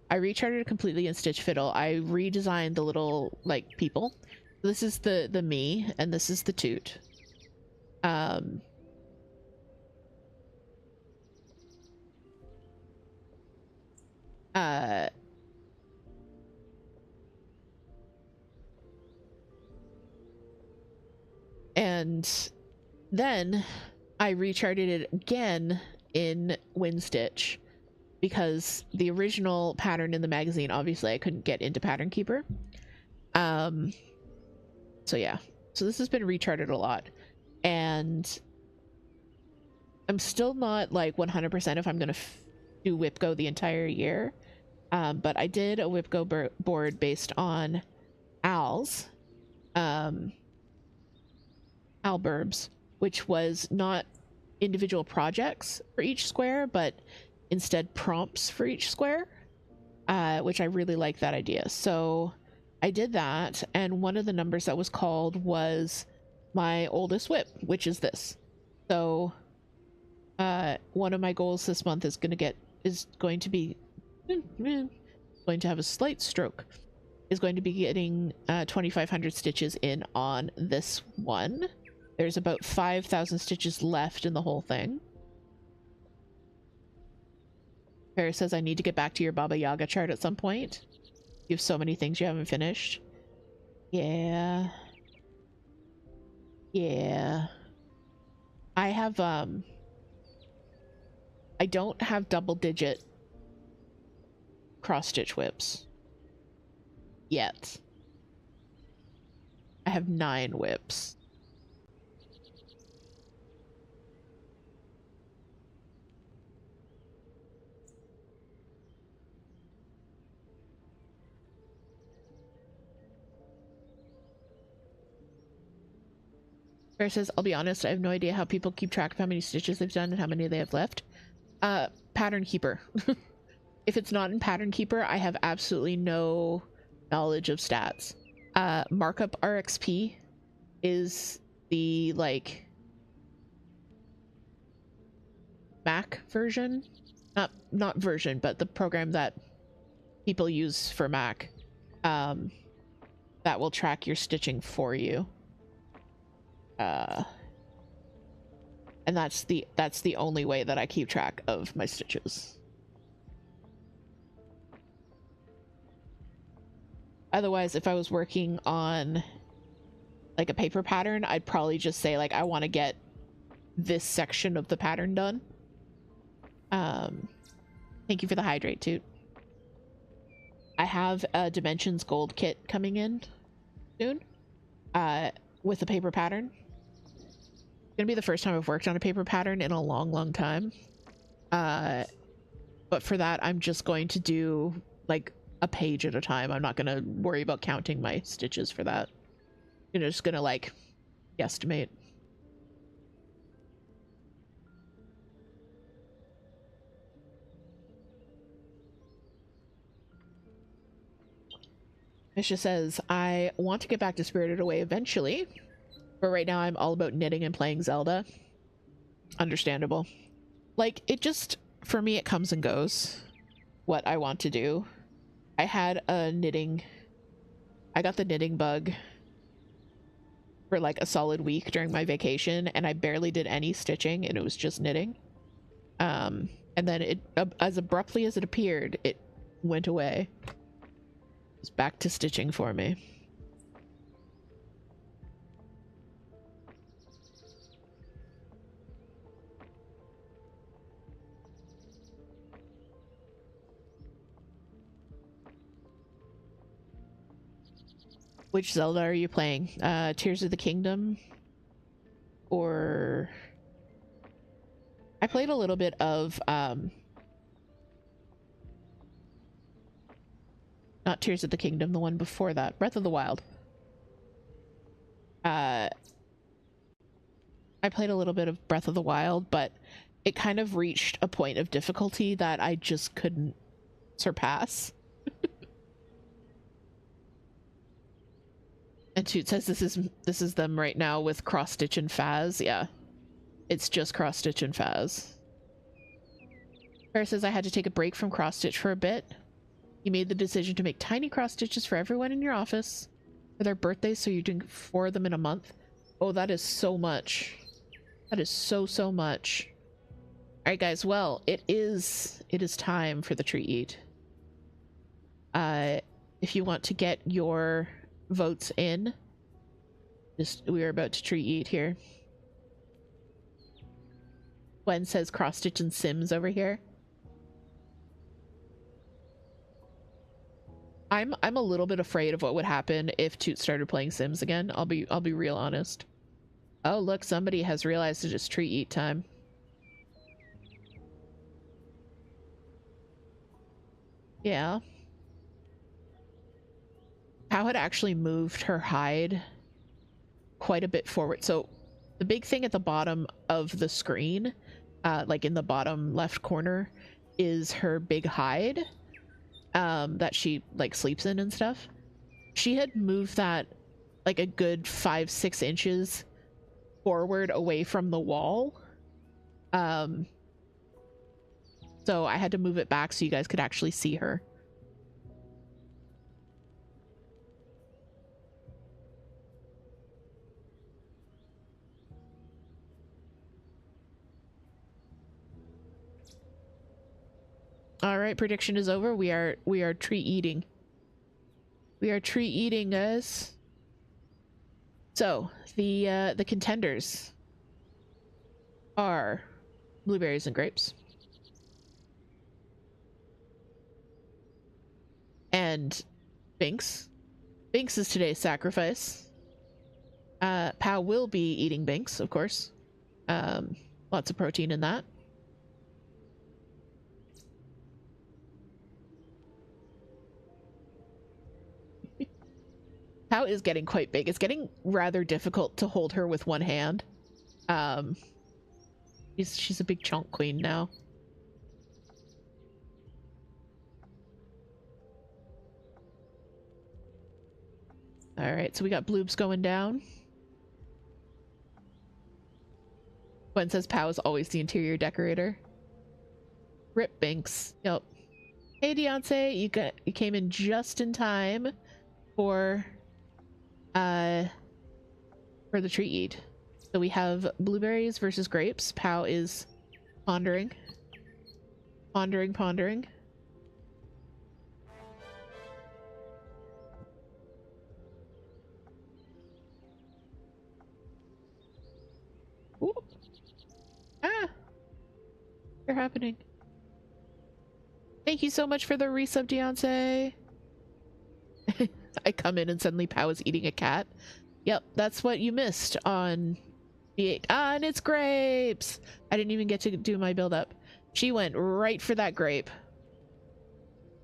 I recharted it completely in Stitch Fiddle. I redesigned the little like people. This is the me, and this is the Toot. And then I recharted it again in Wind Stitch, because the original pattern in the magazine, obviously I couldn't get into Pattern Keeper. So yeah, so this has been recharted a lot, and I'm still not like 100% if I'm gonna do WIPGO the entire year, but I did a WIPGO board based on owls, Alburbs, which was not individual projects for each square, but instead prompts for each square, which I really like that idea. So I did that, and one of the numbers that was called was my oldest WIP, which is this. So one of my goals this month is going to be going to have a slight stroke, is going to be getting 2,500 stitches in on this one. There's about 5,000 stitches left in the whole thing. Paris says, I need to get back to your Baba Yaga chart at some point. You have so many things you haven't finished. Yeah. Yeah. I have, I don't have double-digit cross-stitch whips. Yet. I have 9 whips. Bear says, I'll be honest, I have no idea how people keep track of how many stitches they've done and how many they have left. Pattern Keeper. If it's not in Pattern Keeper, I have absolutely no knowledge of stats. Markup RXP is the, like, Mac version. Not version, but the program that people use for Mac. That will track your stitching for you. And that's the only way that I keep track of my stitches. Otherwise, if I was working on like a paper pattern, I'd probably just say like I want to get this section of the pattern done. Thank you for the hydrate, Toot. I have a Dimensions Gold kit coming in soon, with a paper pattern. It's gonna be the first time I've worked on a paper pattern in a long time. But for that, I'm just going to do like a page at a time. I'm not gonna worry about counting my stitches for that. I'm just gonna like guesstimate. Misha says, I want to get back to Spirited Away eventually, but right now I'm all about knitting and playing Zelda. Understandable. Like, it just, for me, it comes and goes what I want to do. I had a knitting, I got the knitting bug for like a solid week during my vacation, and I barely did any stitching, and it was just knitting. And then it, as abruptly as it appeared, it went away. It's back to stitching for me. Which Zelda are you playing? Tears of the Kingdom? Or I played a little bit of not Tears of the Kingdom, the one before that, Breath of the Wild. I played a little bit of Breath of the Wild, but it kind of reached a point of difficulty that I just couldn't surpass. And Toot says this is them right now with Cross Stitch and Faz. Yeah, it's just Cross Stitch and Faz. Farrah says I had to take a break from cross stitch for a bit. You made the decision to make tiny cross stitches for everyone in your office for their birthdays, so you're doing 4 of them in a month. Oh, that is so much. That is so much. All right, guys. Well, it is time for the treat eat. If you want to get your votes in, we are about to treat eat here. Gwen says cross stitch and Sims over here. I'm a little bit afraid of what would happen if Toot started playing Sims again. I'll be real honest. Oh, look, somebody has realized it is treat eat time. Yeah. Pao had actually moved her hide quite a bit forward. So the big thing at the bottom of the screen, like in the bottom left corner, is her big hide that she like sleeps in and stuff. She had moved that like a good 5-6 inches forward away from the wall. So I had to move it back so you guys could actually see her. All right, prediction is over. We are treat eating. We are treat eating, guys. So the contenders are blueberries and grapes, and Binks. Binks is today's sacrifice. Pao will be eating Binks, of course. Lots of protein in that. Pao is getting quite big. It's getting rather difficult to hold her with one hand. She's a big chunk queen now. All right, so we got bloobs going down. Gwen says Pao is always the interior decorator. Rip Binks. Yep. Hey Deontay, you came in just in time for the treat eat. So we have blueberries versus grapes. Pao is pondering. Pondering. Ooh. Ah! They're happening. Thank you so much for the resub, Deontay. I come in and suddenly Pao is eating a cat. Yep, that's what you missed on the 8th. Ah, and it's grapes! I didn't even get to do my build up. She went right for that grape.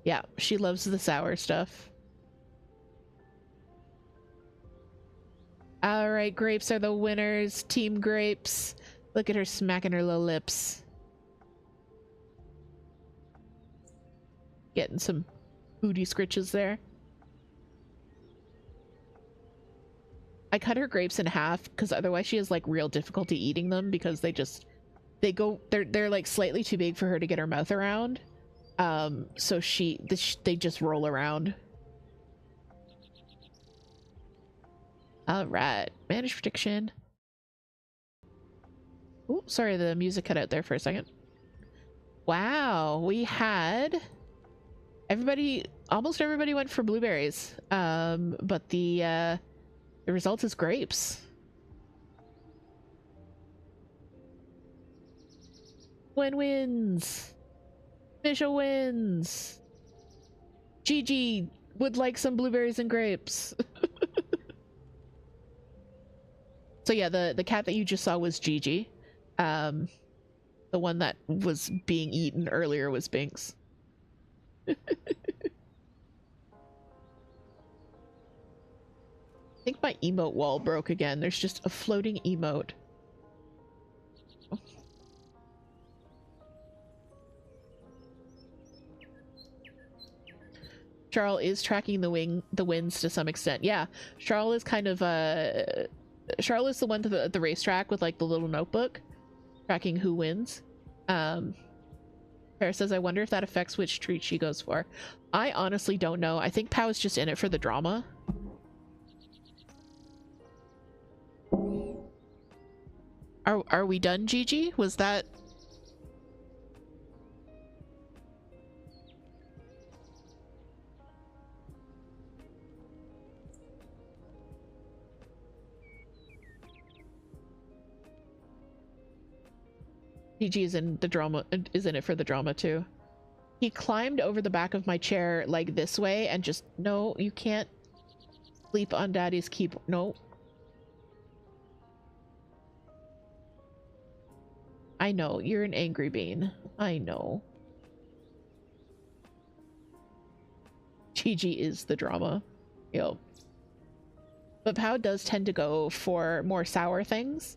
Yeah, she loves the sour stuff. Alright, grapes are the winners. Team grapes. Look at her smacking her little lips. Getting some booty scritches there. I cut her grapes in half because otherwise she has like real difficulty eating them because they're like slightly too big for her to get her mouth around. So they just roll around. All right, manage prediction. Oh, sorry, the music cut out there for a second. Wow, we had almost everybody went for blueberries. But the result is grapes. Gwen wins. Misha wins. Gigi would like some blueberries and grapes. So yeah, the cat that you just saw was Gigi. The one that was being eaten earlier was Binks. I think my emote wall broke again. There's just a floating emote. Oh. Charles is tracking the winds to some extent. Yeah, Charles is kind of Charles is the one at the racetrack with like the little notebook tracking who wins. Sarah says, I wonder if that affects which treat she goes for. I honestly don't know. I think Pow is just in it for the drama. Are we done, Gigi? Was that... Gigi is in the drama, is in it for the drama too. He climbed over the back of my chair like this way and just, no, you can't sleep on Daddy's keyboard. No. I know, you're an angry bean. I know. Gigi is the drama. Yep. But Pow does tend to go for more sour things.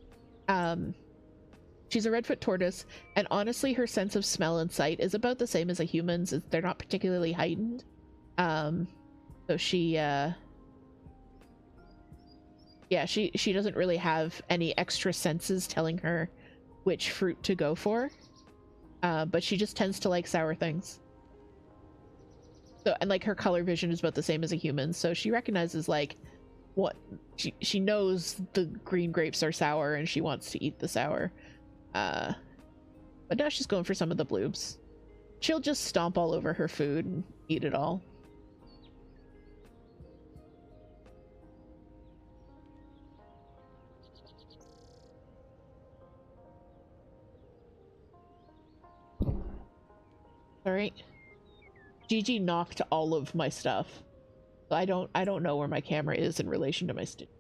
She's a redfoot tortoise, and honestly her sense of smell and sight is about the same as a human's. They're not particularly heightened. So she yeah, she doesn't really have any extra senses telling her which fruit to go for. But she just tends to like sour things. So, and like her color vision is about the same as a human, so she recognizes like what she knows the green grapes are sour and she wants to eat the sour. But now she's going for some of the bloobs. She'll just stomp all over her food and eat it all. Alright. Gigi knocked all of my stuff. So I don't know where my camera is in relation to my stick.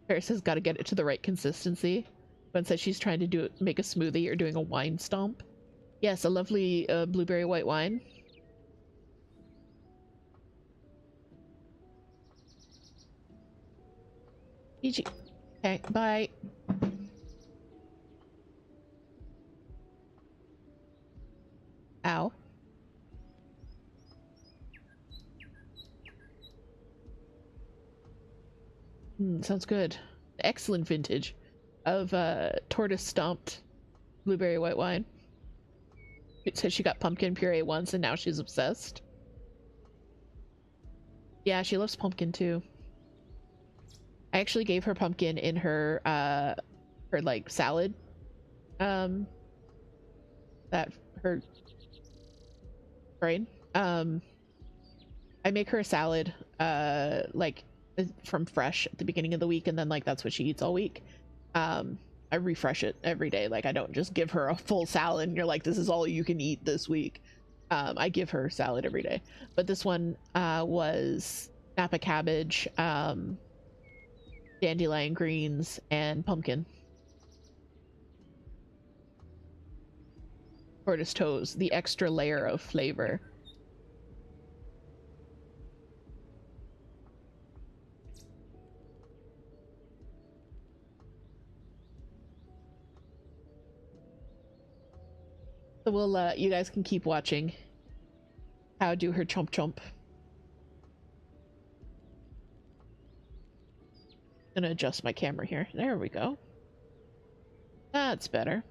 Paris has got to get it to the right consistency. Gwen says she's trying to make a smoothie or doing a wine stomp. Yes, a lovely blueberry white wine. Gigi. Okay, bye. Ow. Sounds good. Excellent vintage of tortoise stomped blueberry white wine. It says she got pumpkin puree once and now she's obsessed. Yeah, she loves pumpkin too. I actually gave her pumpkin in her like salad. That her brain. I make her a salad like from fresh at the beginning of the week, and then like that's what she eats all week. I refresh it every day. Like I don't just give her a full salad and you're like, this is all you can eat this week. I give her salad every day. But this one was Napa cabbage, dandelion greens, and pumpkin. Tortoise toes, the extra layer of flavor. So we'll, you guys can keep watching how do her chomp chomp. Gonna adjust my camera here. There we go. That's better.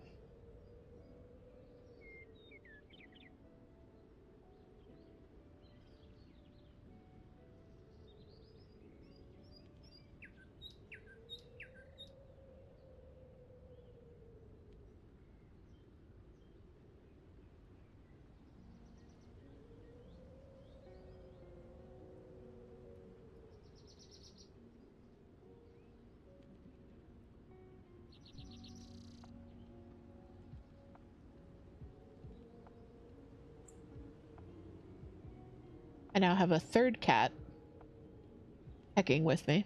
I now have a third cat. hecking with me.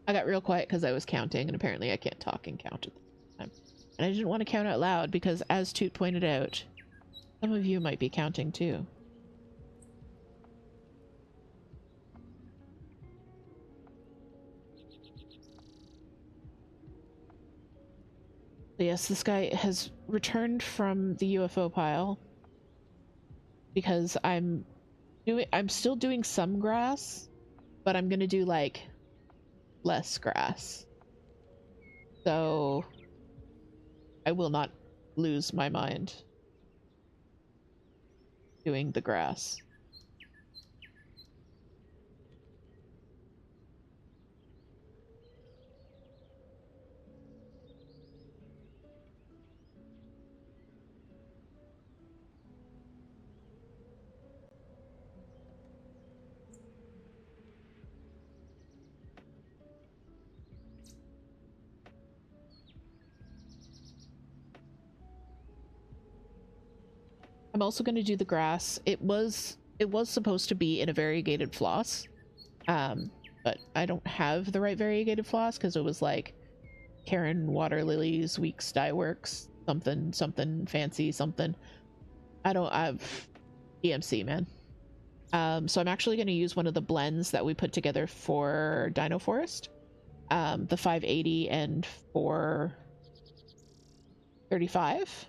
I got real quiet because I was counting, and apparently I can't talk and count at the same time. And I didn't want to count out loud because, as Toot pointed out, some of you might be counting too. So yes, this guy has returned from the UFO pile because I'm still doing some grass, but I'm gonna do like less grass. So I will not lose my mind doing the grass. I'm also going to do the grass. It was supposed to be in a variegated floss, but I don't have the right variegated floss because it was like Karen Water Lilies Weeks Dye Works something something fancy something. I've EMC, man. So I'm actually going to use one of the blends that we put together for Dino Forest, the 580 and 435.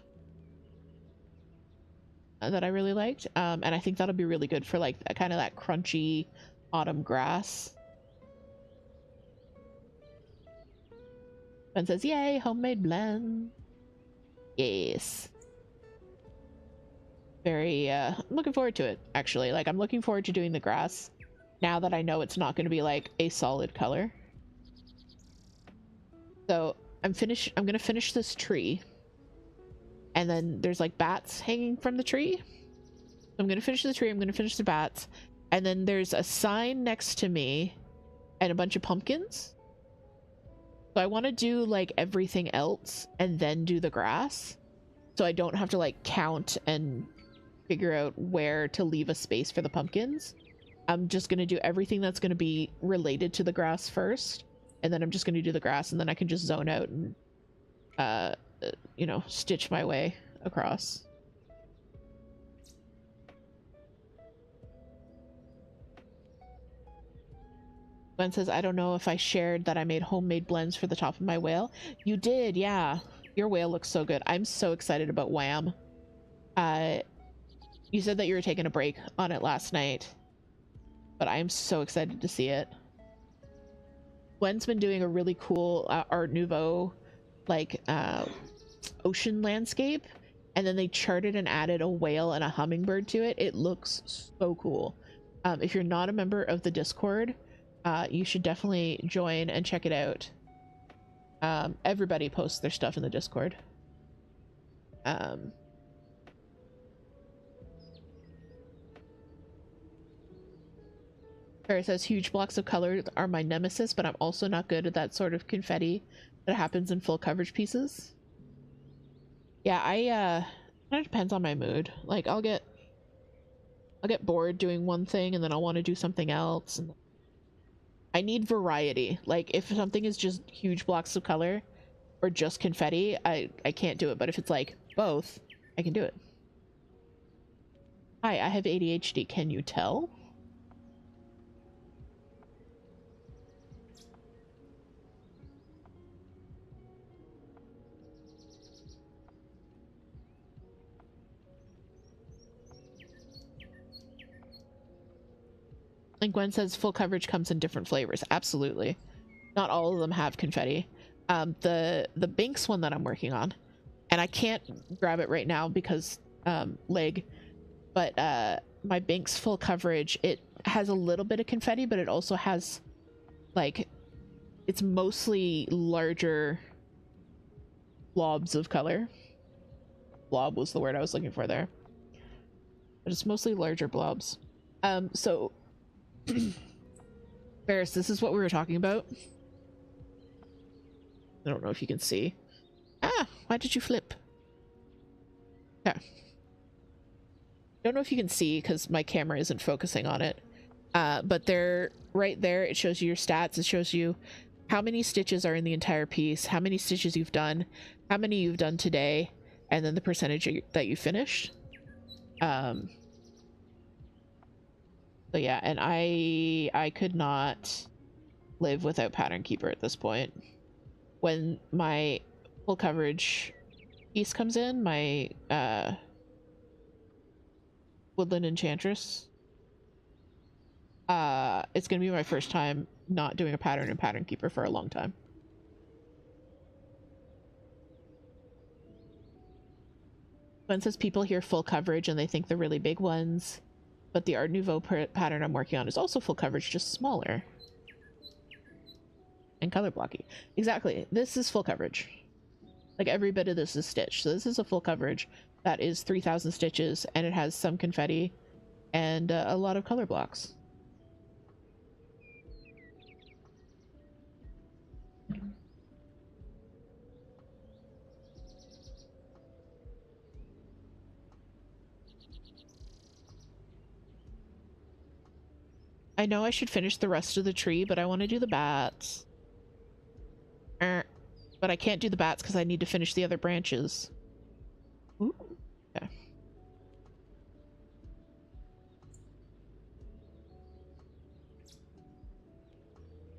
That I really liked, and I think that'll be really good for like kind of that crunchy autumn grass. Ben says, "Yay, homemade blend!" Yes, very. I'm looking forward to it. Actually, like I'm looking forward to doing the grass now that I know it's not going to be like a solid color. So I'm gonna finish this tree, and then there's like bats hanging from the tree. I'm gonna finish the tree, I'm gonna finish the bats, and then there's a sign next to me and a bunch of pumpkins. So I want to do like everything else and then do the grass, so I don't have to like count and figure out where to leave a space for the pumpkins. I'm just gonna do everything that's gonna be related to the grass first, and then I'm just gonna do the grass, and then I can just zone out and you know, stitch my way across. Gwen says, I don't know if I shared that I made homemade blends for the top of my whale. You did, yeah. Your whale looks so good. I'm so excited about Wham. You said that you were taking a break on it last night, but I'm so excited to see it. Gwen's been doing a really cool Art Nouveau, like, ocean landscape, and then they charted and added a whale and a hummingbird to it. It looks so cool. If you're not a member of the Discord, you should definitely join and check it out. Everybody posts their stuff in the Discord. Sarah says, huge blocks of color are my nemesis, but I'm also not good at that sort of confetti that happens in full coverage pieces. Yeah, it kind of depends on my mood. Like, I'll get bored doing one thing and then I'll want to do something else. And I need variety. Like, if something is just huge blocks of color or just confetti, I can't do it. But if it's like both, I can do it. Hi, I have ADHD. Can you tell? And Gwen says full coverage comes in different flavors. Absolutely. Not all of them have confetti. The Binks one that I'm working on, and I can't grab it right now because leg, but my Binks full coverage, it has a little bit of confetti, but it also has like, it's mostly larger blobs of color. Blob was the word I was looking for there, but it's mostly larger blobs. So Ferris, this is what we were talking about. I don't know if you can see. Ah, why did you flip? Yeah. Don't know if you can see because my camera isn't focusing on it. But there, right there, it shows you your stats. It shows you how many stitches are in the entire piece, how many stitches you've done, how many you've done today, and then the percentage that you finished. So yeah, and I could not live without Pattern Keeper at this point. When my full coverage piece comes in, my Woodland Enchantress, it's gonna be my first time not doing a pattern in Pattern Keeper for a long time. Glenn says people hear full coverage and they think the really big ones, but the Art Nouveau pattern I'm working on is also full coverage, just smaller and color blocky. Exactly, this is full coverage. Like every bit of this is stitched. So this is a full coverage that is 3,000 stitches, and it has some confetti and a lot of color blocks. I know I should finish the rest of the tree, but I want to do the bats. But I can't do the bats because I need to finish the other branches. Ooh. Okay.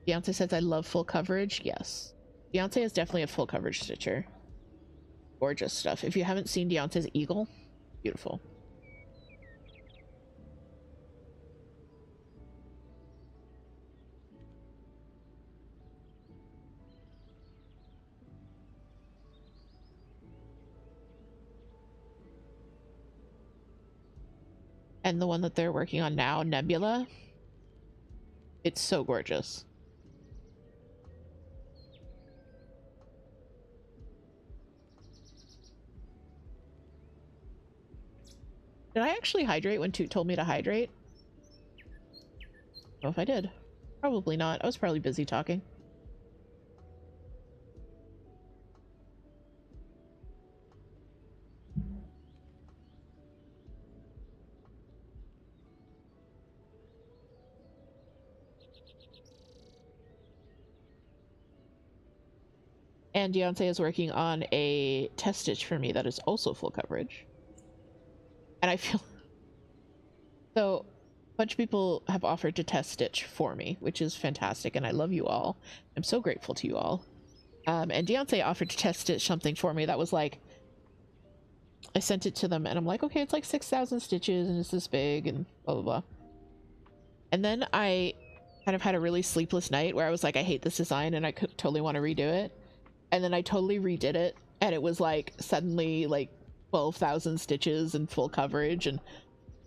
Beyonce says I love full coverage. Yes. Beyonce is definitely a full coverage stitcher. Gorgeous stuff. If you haven't seen Beyonce's eagle, beautiful. And the one that they're working on now, Nebula, it's so gorgeous. Did I actually hydrate when Toot told me to hydrate? I don't know if I did. Probably not. I was probably busy talking. And Beyonce is working on a test stitch for me that is also full coverage. And I feel... So, a bunch of people have offered to test stitch for me, which is fantastic, and I love you all. I'm so grateful to you all. And Beyonce offered to test stitch something for me that was like... I sent it to them, and I'm like, okay, it's like 6,000 stitches, and it's this big, and blah, blah, blah. And then I kind of had a really sleepless night where I was like, I hate this design, and I could totally want to redo it. And then I totally redid it, and it was like suddenly like 12,000 stitches and full coverage, and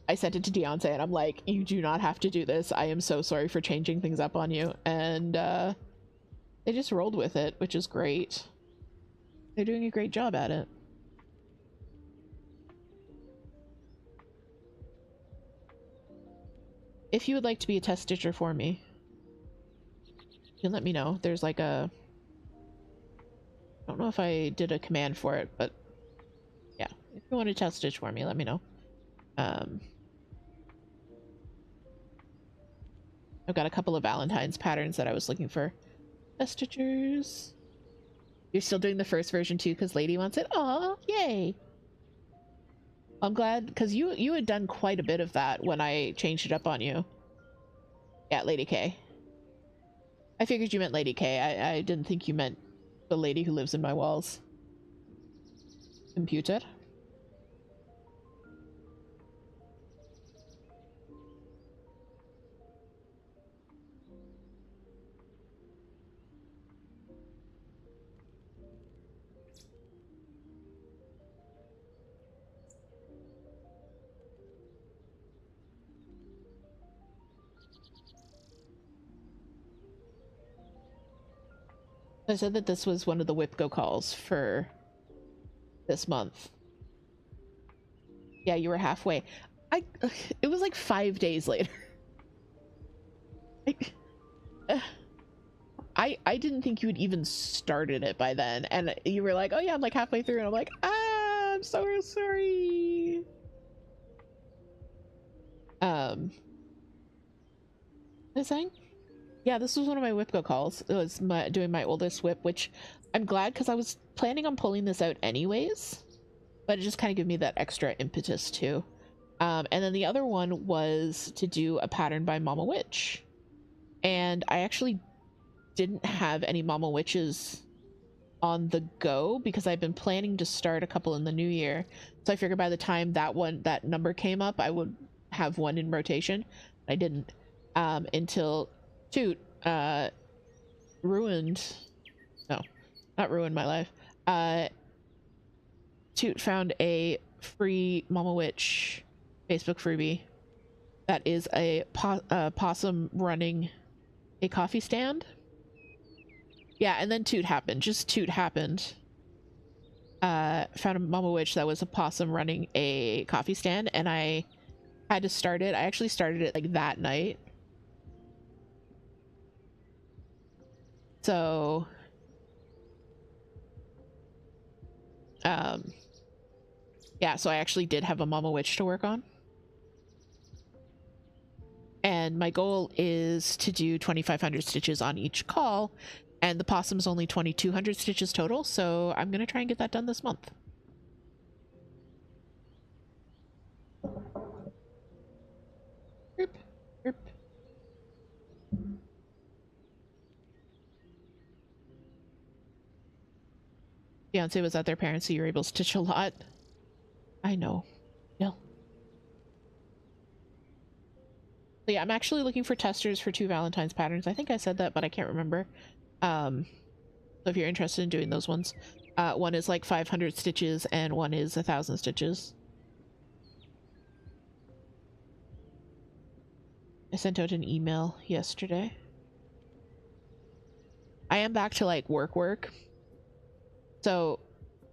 I sent it to Beyonce and I'm like, you do not have to do this. I am so sorry for changing things up on you. And they just rolled with it, which is great. They're doing a great job at it. If you would like to be a test stitcher for me, you can let me know. There's like a... I don't know if I did a command for it, but yeah, if you want to test stitch for me, let me know. I've got a couple of Valentine's patterns that I was looking for test stitchers. You're still doing the first version too because Lady wants it. Aw, yay! I'm glad because you had done quite a bit of that when I changed it up on you. Yeah, Lady K. I figured you meant Lady K. I didn't think you meant the lady who lives in my walls. Computer. I said that this was one of the WIPGO calls for this month. Yeah, you were halfway. It was like 5 days later. I didn't think you had even started it by then, and you were like, oh yeah, I'm like halfway through, and I'm like, I'm so sorry. What was I saying? Yeah, this was one of my WIPGO calls. It was doing my oldest WIP, which I'm glad, because I was planning on pulling this out anyways, but it just kind of gave me that extra impetus too. And then the other one was to do a pattern by Mama Witch, and I actually didn't have any Mama Witches on the go because I've been planning to start a couple in the new year, so I figured by the time that number came up, I would have one in rotation. I didn't until Toot ruined my life. Toot found a free Mama Witch Facebook freebie that is a possum running a coffee stand. Yeah, and then Toot happened. Just Toot happened. Found a Mama Witch that was a possum running a coffee stand, and I had to start it. I actually started it like that night. So yeah, so I actually did have a Mama Witch to work on. And my goal is to do 2,500 stitches on each call, and the possum's only 2,200 stitches total, so I'm gonna try and get that done this month. Erp, erp. Beyonce was at their parents, so you were able to stitch a lot. I know. Yeah. So yeah, I'm actually looking for testers for 2 Valentine's patterns. I think I said that, but I can't remember. So if you're interested in doing those ones, one is like 500 stitches and one is 1,000 stitches. I sent out an email yesterday. I am back to like work. So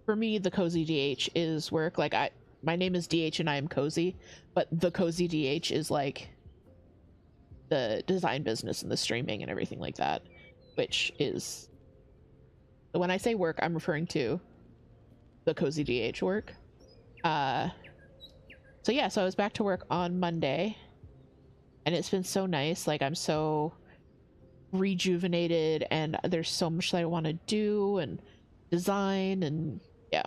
for me, the cozy DH is work. Like my name is DH and I am cozy, but the cozy DH is like the design business and the streaming and everything like that, which is, when I say work, I'm referring to the cozy DH work. So yeah, so I was back to work on Monday, and it's been so nice. Like, I'm so rejuvenated, and there's so much that I want to do and design, and yeah.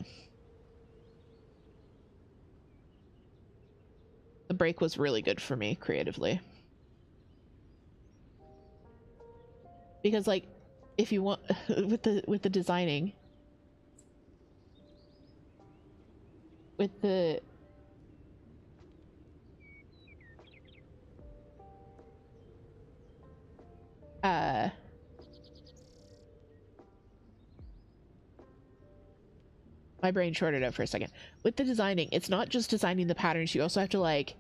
The break was really good for me creatively. Because like, if you want with the designing, with the my brain shorted out for a second. With the designing, it's not just designing the patterns, you also have to like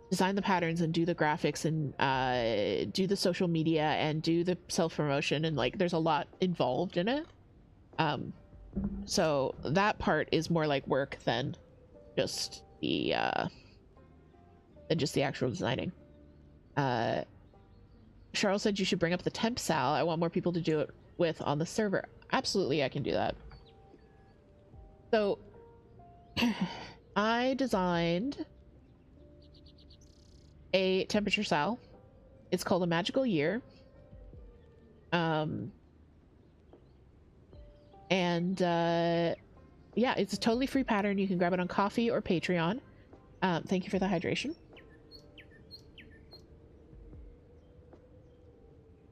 design the patterns and do the graphics and do the social media and do the self-promotion, and like there's a lot involved in it. So that part is more like work than just the actual designing. Charles said you should bring up the temp sal. I want more people to do it with on the server. Absolutely, I can do that. So I designed a temperature sal. It's called A Magical Year. Yeah, it's a totally free pattern. You can grab it on Ko-fi or Patreon. Thank you for the hydration.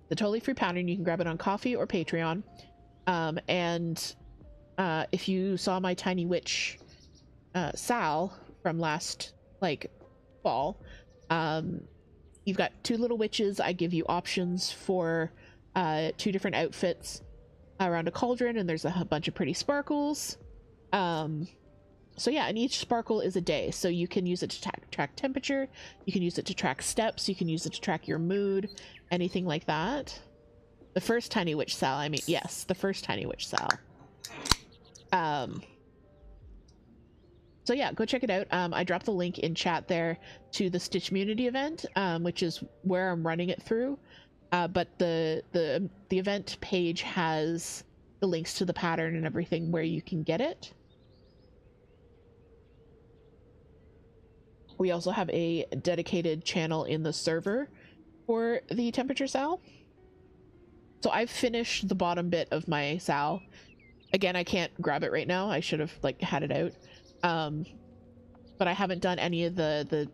The totally free pattern, you can grab it on Ko-fi or Patreon. If you saw my Tiny Witch sal from last like fall, you've got 2 little witches. I give you options for 2 different outfits around a cauldron, and there's a bunch of pretty sparkles. So yeah, and each sparkle is a day, so you can use it to track temperature, you can use it to track steps, you can use it to track your mood, anything like that. The first Tiny Witch Sal, I mean, yes, the first Tiny Witch Sal. So yeah, go check it out. I dropped the link in chat there to the Stitch Community event, which is where I'm running it through. But the event page has the links to the pattern and everything where you can get it. We also have a dedicated channel in the server for the temperature Sal. So I've finished the bottom bit of my Sal. Again, I can't grab it right now. I should have like had it out. But I haven't done any of the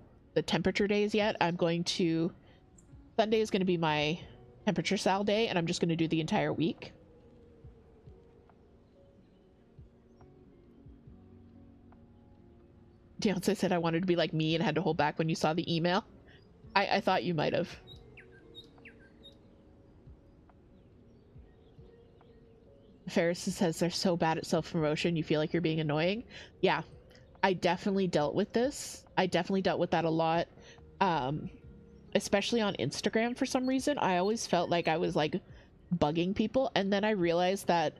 temperature days yet. I'm going to... Sunday is going to be my temperature Sal day, and I'm just going to do the entire week. Beyonce said I wanted to be like me and had to hold back when you saw the email. I thought you might have. Ferris says they're so bad at self-promotion you feel like you're being annoying. Yeah, I definitely dealt with this. I definitely dealt with that a lot. Especially on Instagram for some reason. I always felt like I was like bugging people, and then I realized that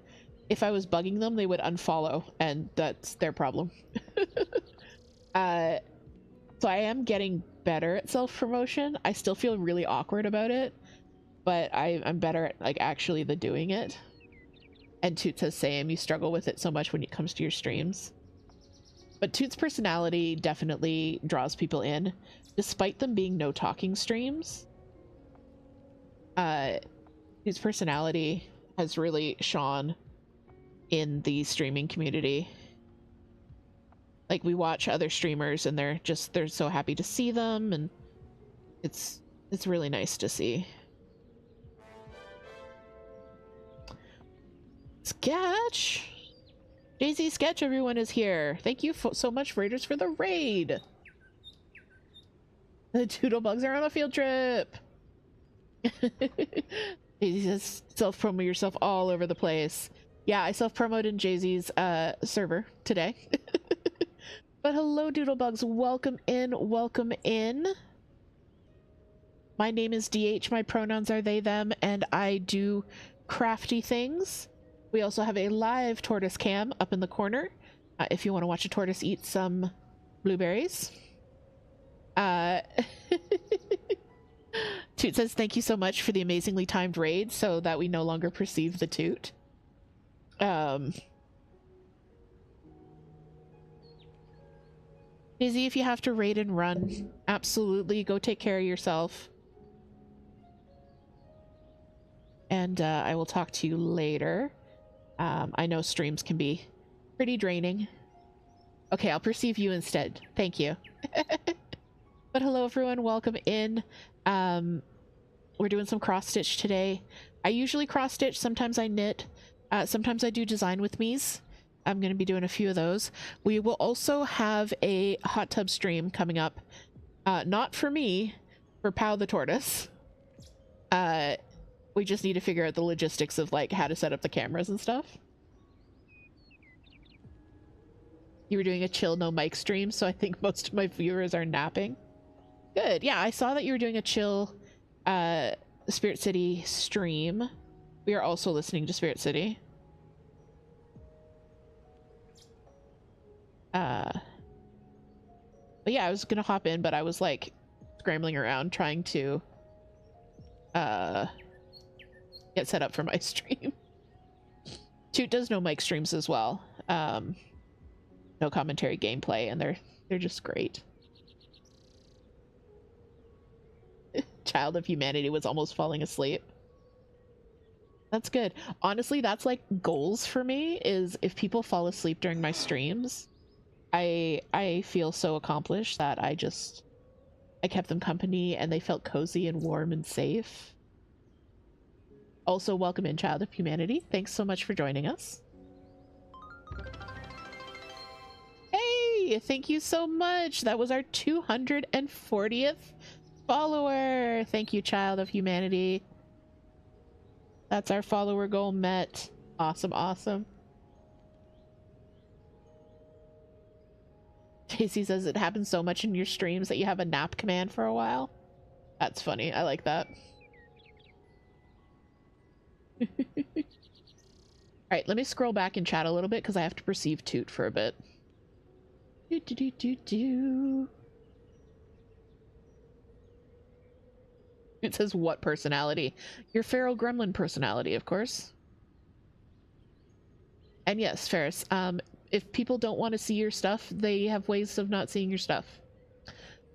if I was bugging them, they would unfollow, and that's their problem. So I am getting better at self-promotion. I still feel really awkward about it, but I'm better at like actually the doing it. And Toot says, Sam, you struggle with it so much when it comes to your streams. But Toot's personality definitely draws people in, despite them being no talking streams. His personality has really shone in the streaming community. Like, we watch other streamers and they're so happy to see them, and it's really nice to see. Sketch! Jay-Z Sketch, everyone is here. Thank you so much, Raiders, for the raid. The Doodlebugs are on a field trip. Jay-Z says self-promo yourself all over the place. Yeah, I self-promoted in Jay-Z's server today. But hello, Doodlebugs. Welcome in. Welcome in. My name is DH. My pronouns are they, them, and I do crafty things. We also have a live tortoise cam up in the corner if you want to watch a tortoise eat some blueberries. Toot says, thank you so much for the amazingly timed raid so that we no longer perceive the Toot. Daisy, if you have to raid and run, absolutely go take care of yourself. And I will talk to you later. I know streams can be pretty draining. Okay, I'll perceive you instead. Thank you. But hello everyone, welcome in. We're doing some cross stitch today. I usually cross stitch, sometimes I knit, sometimes I do design with me's. I'm going to be doing a few of those. We will also have a hot tub stream coming up. Not for me, for Pow the Tortoise. We just need to figure out the logistics of like how to set up the cameras and stuff. You were doing a chill no mic stream, so I think most of my viewers are napping. Good. Yeah, I saw that you were doing a chill Spirit City stream. We are also listening to Spirit City. But yeah, I was gonna hop in, but I was like scrambling around trying to get set up for my stream. Toot does no mic streams as well. No commentary gameplay, and they're just great. Child of Humanity was almost falling asleep. That's good. Honestly, that's like goals for me, is if people fall asleep during my streams, I feel so accomplished that I kept them company and they felt cozy and warm and safe. Also, welcome in, Child of Humanity. Thanks so much for joining us. Hey, thank you so much. That was our 240th follower. Thank you, Child of Humanity. That's our follower goal met. Awesome, awesome. Casey says it happens so much in your streams that you have a nap command for a while. That's funny. I like that. Alright, let me scroll back and chat a little bit because I have to perceive Toot for a bit. Do, do, do, do, do. It says what personality? Your feral gremlin personality, of course. And yes, Ferris, if people don't want to see your stuff, they have ways of not seeing your stuff.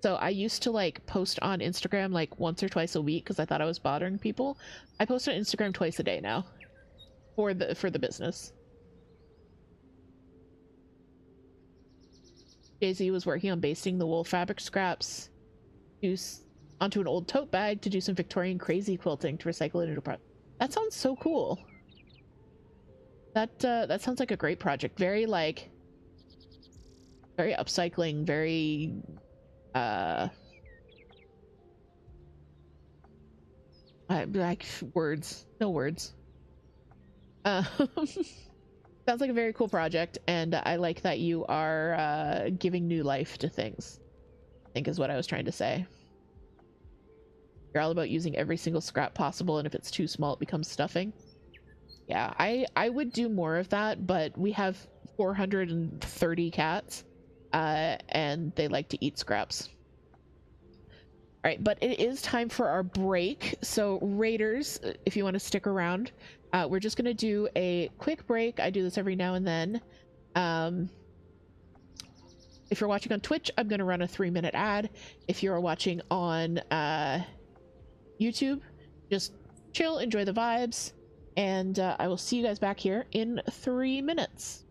So I used to like post on Instagram like once or twice a week because I thought I was bothering people. I post on Instagram twice a day now for the business. Daisy was working on basting the wool fabric scraps onto an old tote bag to do some Victorian crazy quilting to recycle it into a product. That sounds so cool. That sounds like a great project. Very like very upcycling, very like words, no words. Sounds like a very cool project, and I like that you are giving new life to things, I think is what I was trying to say. You're all about using every single scrap possible, and if it's too small, it becomes stuffing. Yeah, I would do more of that, but we have 430 cats, and they like to eat scraps. All right, but it is time for our break. So Raiders, if you want to stick around, we're just going to do a quick break. I do this every now and then. If you're watching on Twitch, I'm going to run a 3-minute ad. If you're watching on YouTube, just chill, enjoy the vibes, and I will see you guys back here in 3 minutes.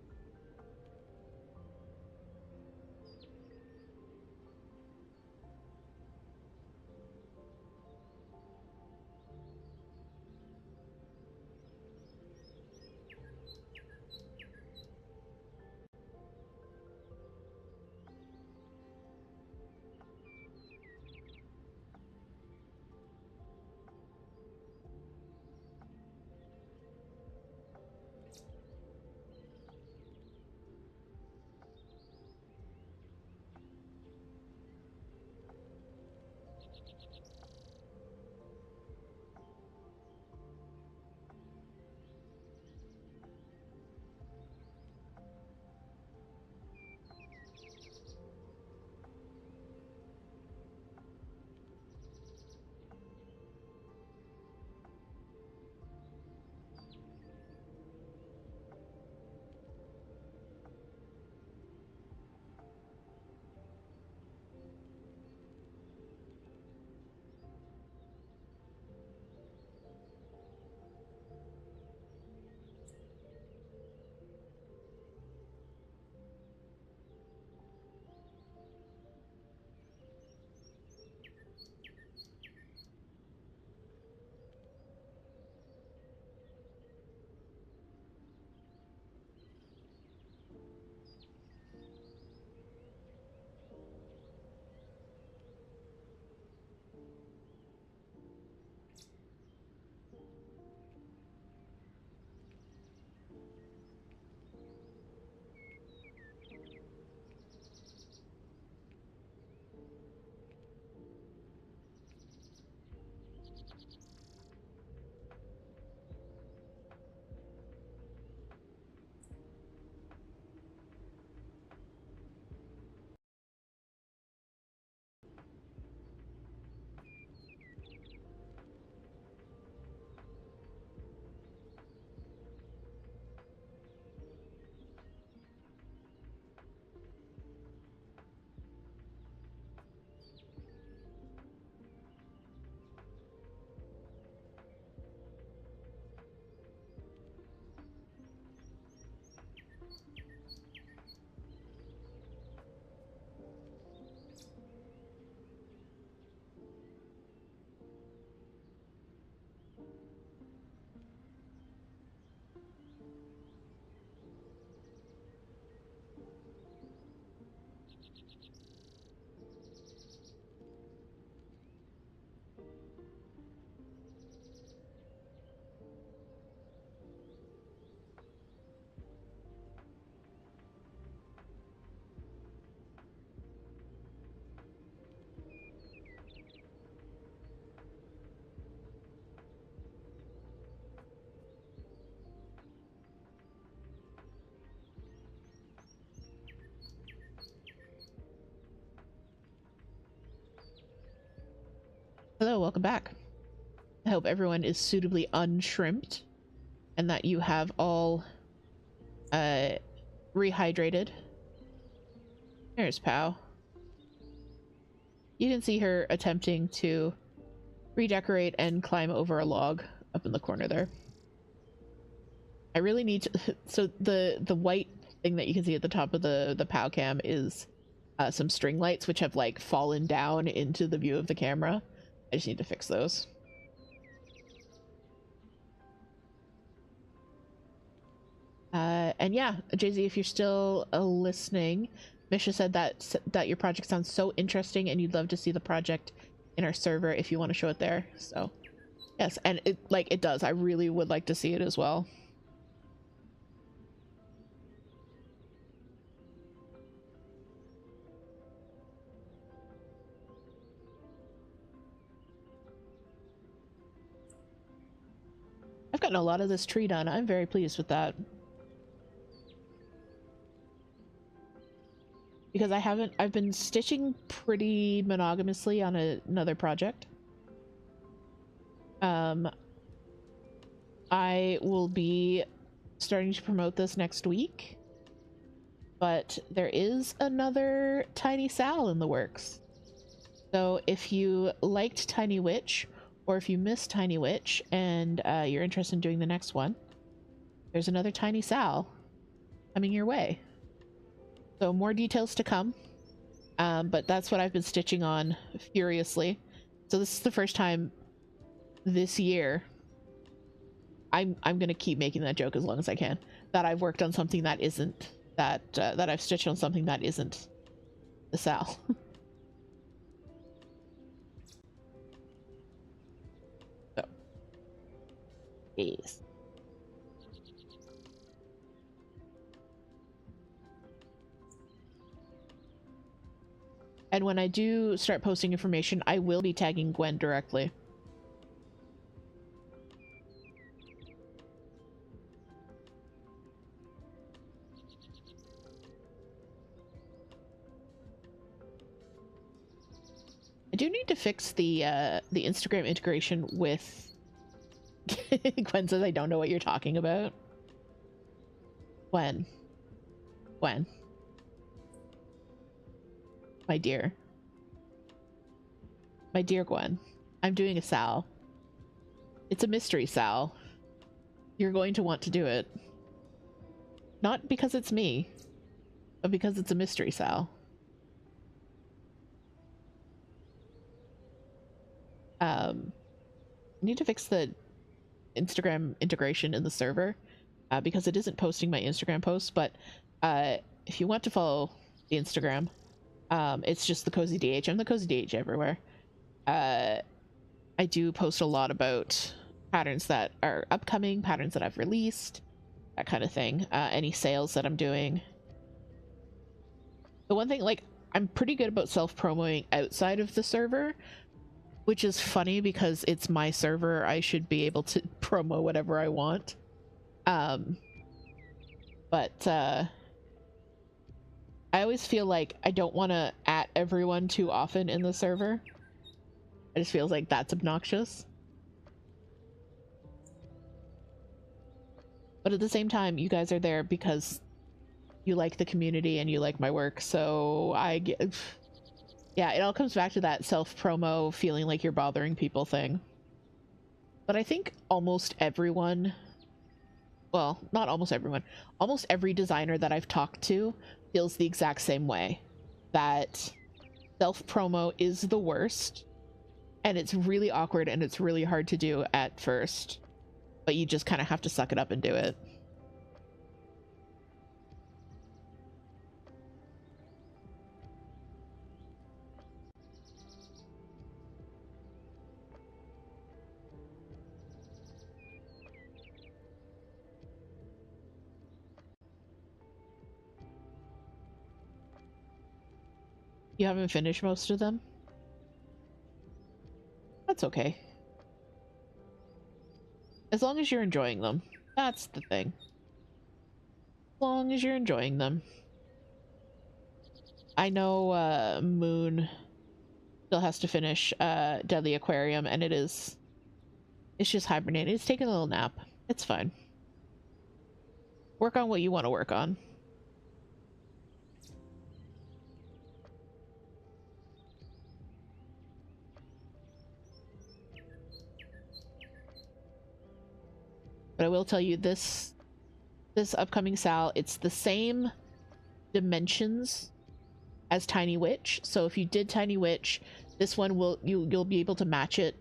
Hello, welcome back. I hope everyone is suitably unshrimped and that you have all rehydrated. There's Pow. You can see her attempting to redecorate and climb over a log up in the corner there. I really need to so the white thing that you can see at the top of the Pow cam is some string lights which have like fallen down into the view of the camera. I just need to fix those. And yeah, Jay-Z, if you're still listening, Misha said that your project sounds so interesting and you'd love to see the project in our server if you want to show it there. So yes, and it does. I really would like to see it as well. I've gotten a lot of this tree done. I'm very pleased with that. Because I've been stitching pretty monogamously on another project. I will be starting to promote this next week, but there is another Tiny Sal in the works. So if you liked Tiny Witch, or if you missed Tiny Witch and you're interested in doing the next one, there's another Tiny Sal coming your way. So more details to come, but that's what I've been stitching on furiously. So this is the first time this year, I'm gonna keep making that joke as long as I can, that I've worked on something that isn't, that I've stitched on something that isn't the Sal. So, yes. And when I do start posting information, I will be tagging Gwen directly. I do need to fix the Instagram integration with Gwen says I don't know what you're talking about. Gwen. Gwen. My dear. My dear Gwen. I'm doing a Sal. It's a mystery Sal. You're going to want to do it. Not because it's me, but because it's a mystery Sal. I need to fix the Instagram integration in the server because it isn't posting my Instagram posts, but if you want to follow the Instagram, it's just the Cozy DH. I'm the Cozy DH everywhere. I do post a lot about patterns that are upcoming, patterns that I've released, that kind of thing. Any sales that I'm doing. The one thing, like, I'm pretty good about self-promoting outside of the server, which is funny because it's my server. I should be able to promo whatever I want. But I always feel like I don't want to at everyone too often in the server. It just feels like that's obnoxious. But at the same time, you guys are there because you like the community and you like my work, so I get... Yeah, it all comes back to that self-promo, feeling like you're bothering people thing. But I think almost everyone... Well, not almost everyone. Almost every designer that I've talked to feels the exact same way. That self-promo is the worst. And it's really awkward and it's really hard to do at first. But you just kind of have to suck it up and do it. You haven't finished most of them? That's okay. As long as you're enjoying them. That's the thing. As long as you're enjoying them. I know Moon still has to finish Deadly Aquarium, and it's just hibernating. It's taking a little nap. It's fine. Work on what you want to work on. But I will tell you this upcoming Sal, it's the same dimensions as Tiny Witch. So if you did Tiny Witch, this one you'll be able to match it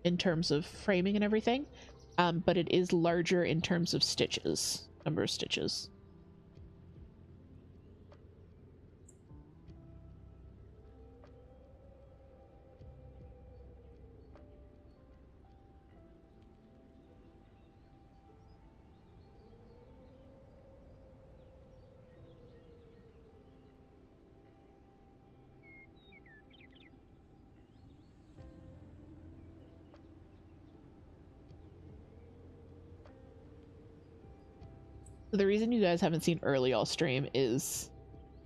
in terms of framing and everything. But it is larger in terms of stitches, number of stitches. So the reason you guys haven't seen Early all stream is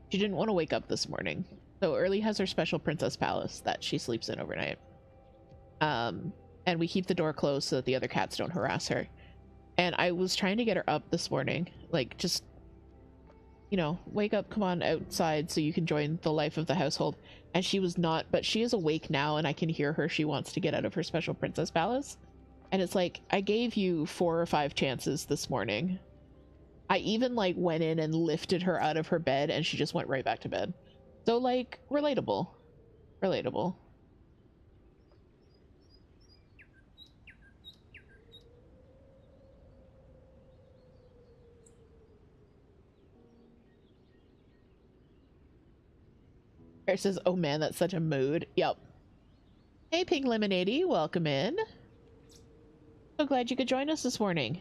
she didn't want to wake up this morning. So Early has her special princess palace that she sleeps in overnight. And we keep the door closed so that the other cats don't harass her. And I was trying to get her up this morning, like, just, you know, wake up, come on outside so you can join the life of the household. And she was not, but she is awake now and I can hear her. She wants to get out of her special princess palace. And it's like, I gave you 4 or 5 chances this morning. I even, like, went in and lifted her out of her bed and she just went right back to bed. So, like, relatable. Relatable. Claire says, oh man, that's such a mood. Yep. Hey, Pink Lemonade, welcome in. So glad you could join us this morning.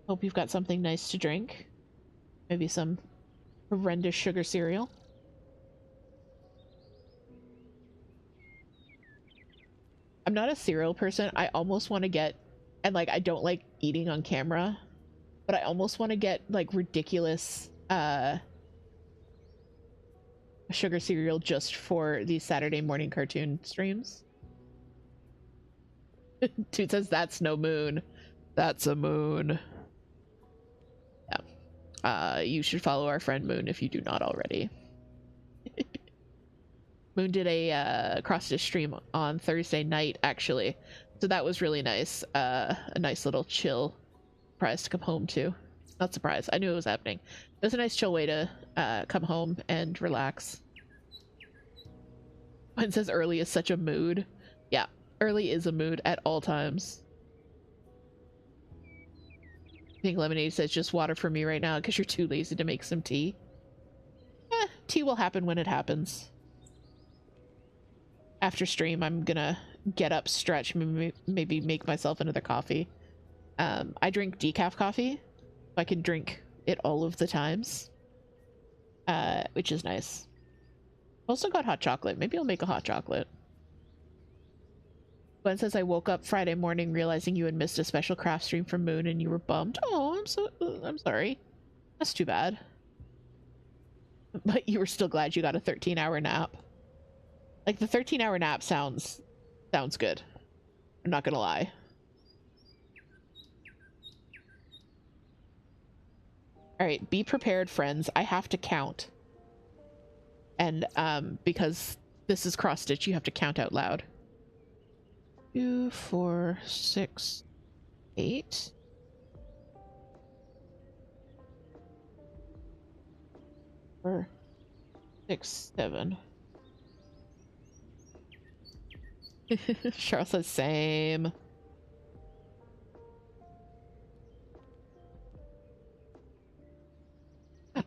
Hope you've got something nice to drink. Maybe some horrendous sugar cereal. I'm not a cereal person. I almost want to get, and like I don't like eating on camera, but I almost want to get like ridiculous sugar cereal just for these Saturday morning cartoon streams. Toot says that's no moon. That's a moon. Yeah. You should follow our friend Moon if you do not already. Moon did a cross-stitch stream on Thursday night, actually. So that was really nice. A nice little chill surprise to come home to. Not surprised. I knew it was happening. It was a nice chill way to come home and relax. When it says Early is such a mood. Yeah, Early is a mood at all times. Pink Lemonade says just water for me right now because you're too lazy to make some tea. Tea will happen when it happens. After stream, I'm gonna get up, stretch, maybe make myself another coffee. I drink decaf coffee, so I can drink it all of the times, which is nice. Also got hot chocolate. Maybe I'll make a hot chocolate. Gwen says, I woke up Friday morning realizing you had missed a special craft stream from Moon and you were bummed. Oh, I'm sorry. That's too bad. But you were still glad you got a 13-hour nap. Like, the 13-hour nap sounds good. I'm not gonna lie. Alright, be prepared, friends. I have to count. And, because this is cross-stitch, you have to count out loud. 2, 4, 6, 8. Or 6, 7. Charles says same.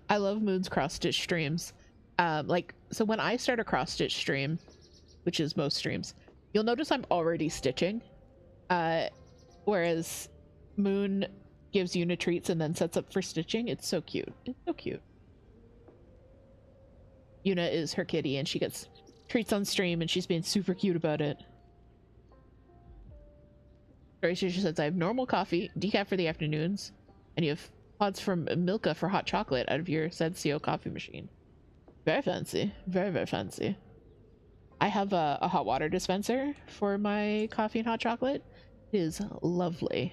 I love Moon's cross-stitch streams. Like, so when I start a cross-stitch stream, which is most streams, you'll notice I'm already stitching. Whereas Moon gives Una treats and then sets up for stitching. It's so cute. It's so cute. Una is her kitty and she gets treats on stream and she's being super cute about it. Tracy says, I have normal coffee, decaf for the afternoons, and you have pods from Milka for hot chocolate out of your Senseo coffee machine. Very fancy. Very, very fancy. I have a hot water dispenser for my coffee and hot chocolate. It is lovely.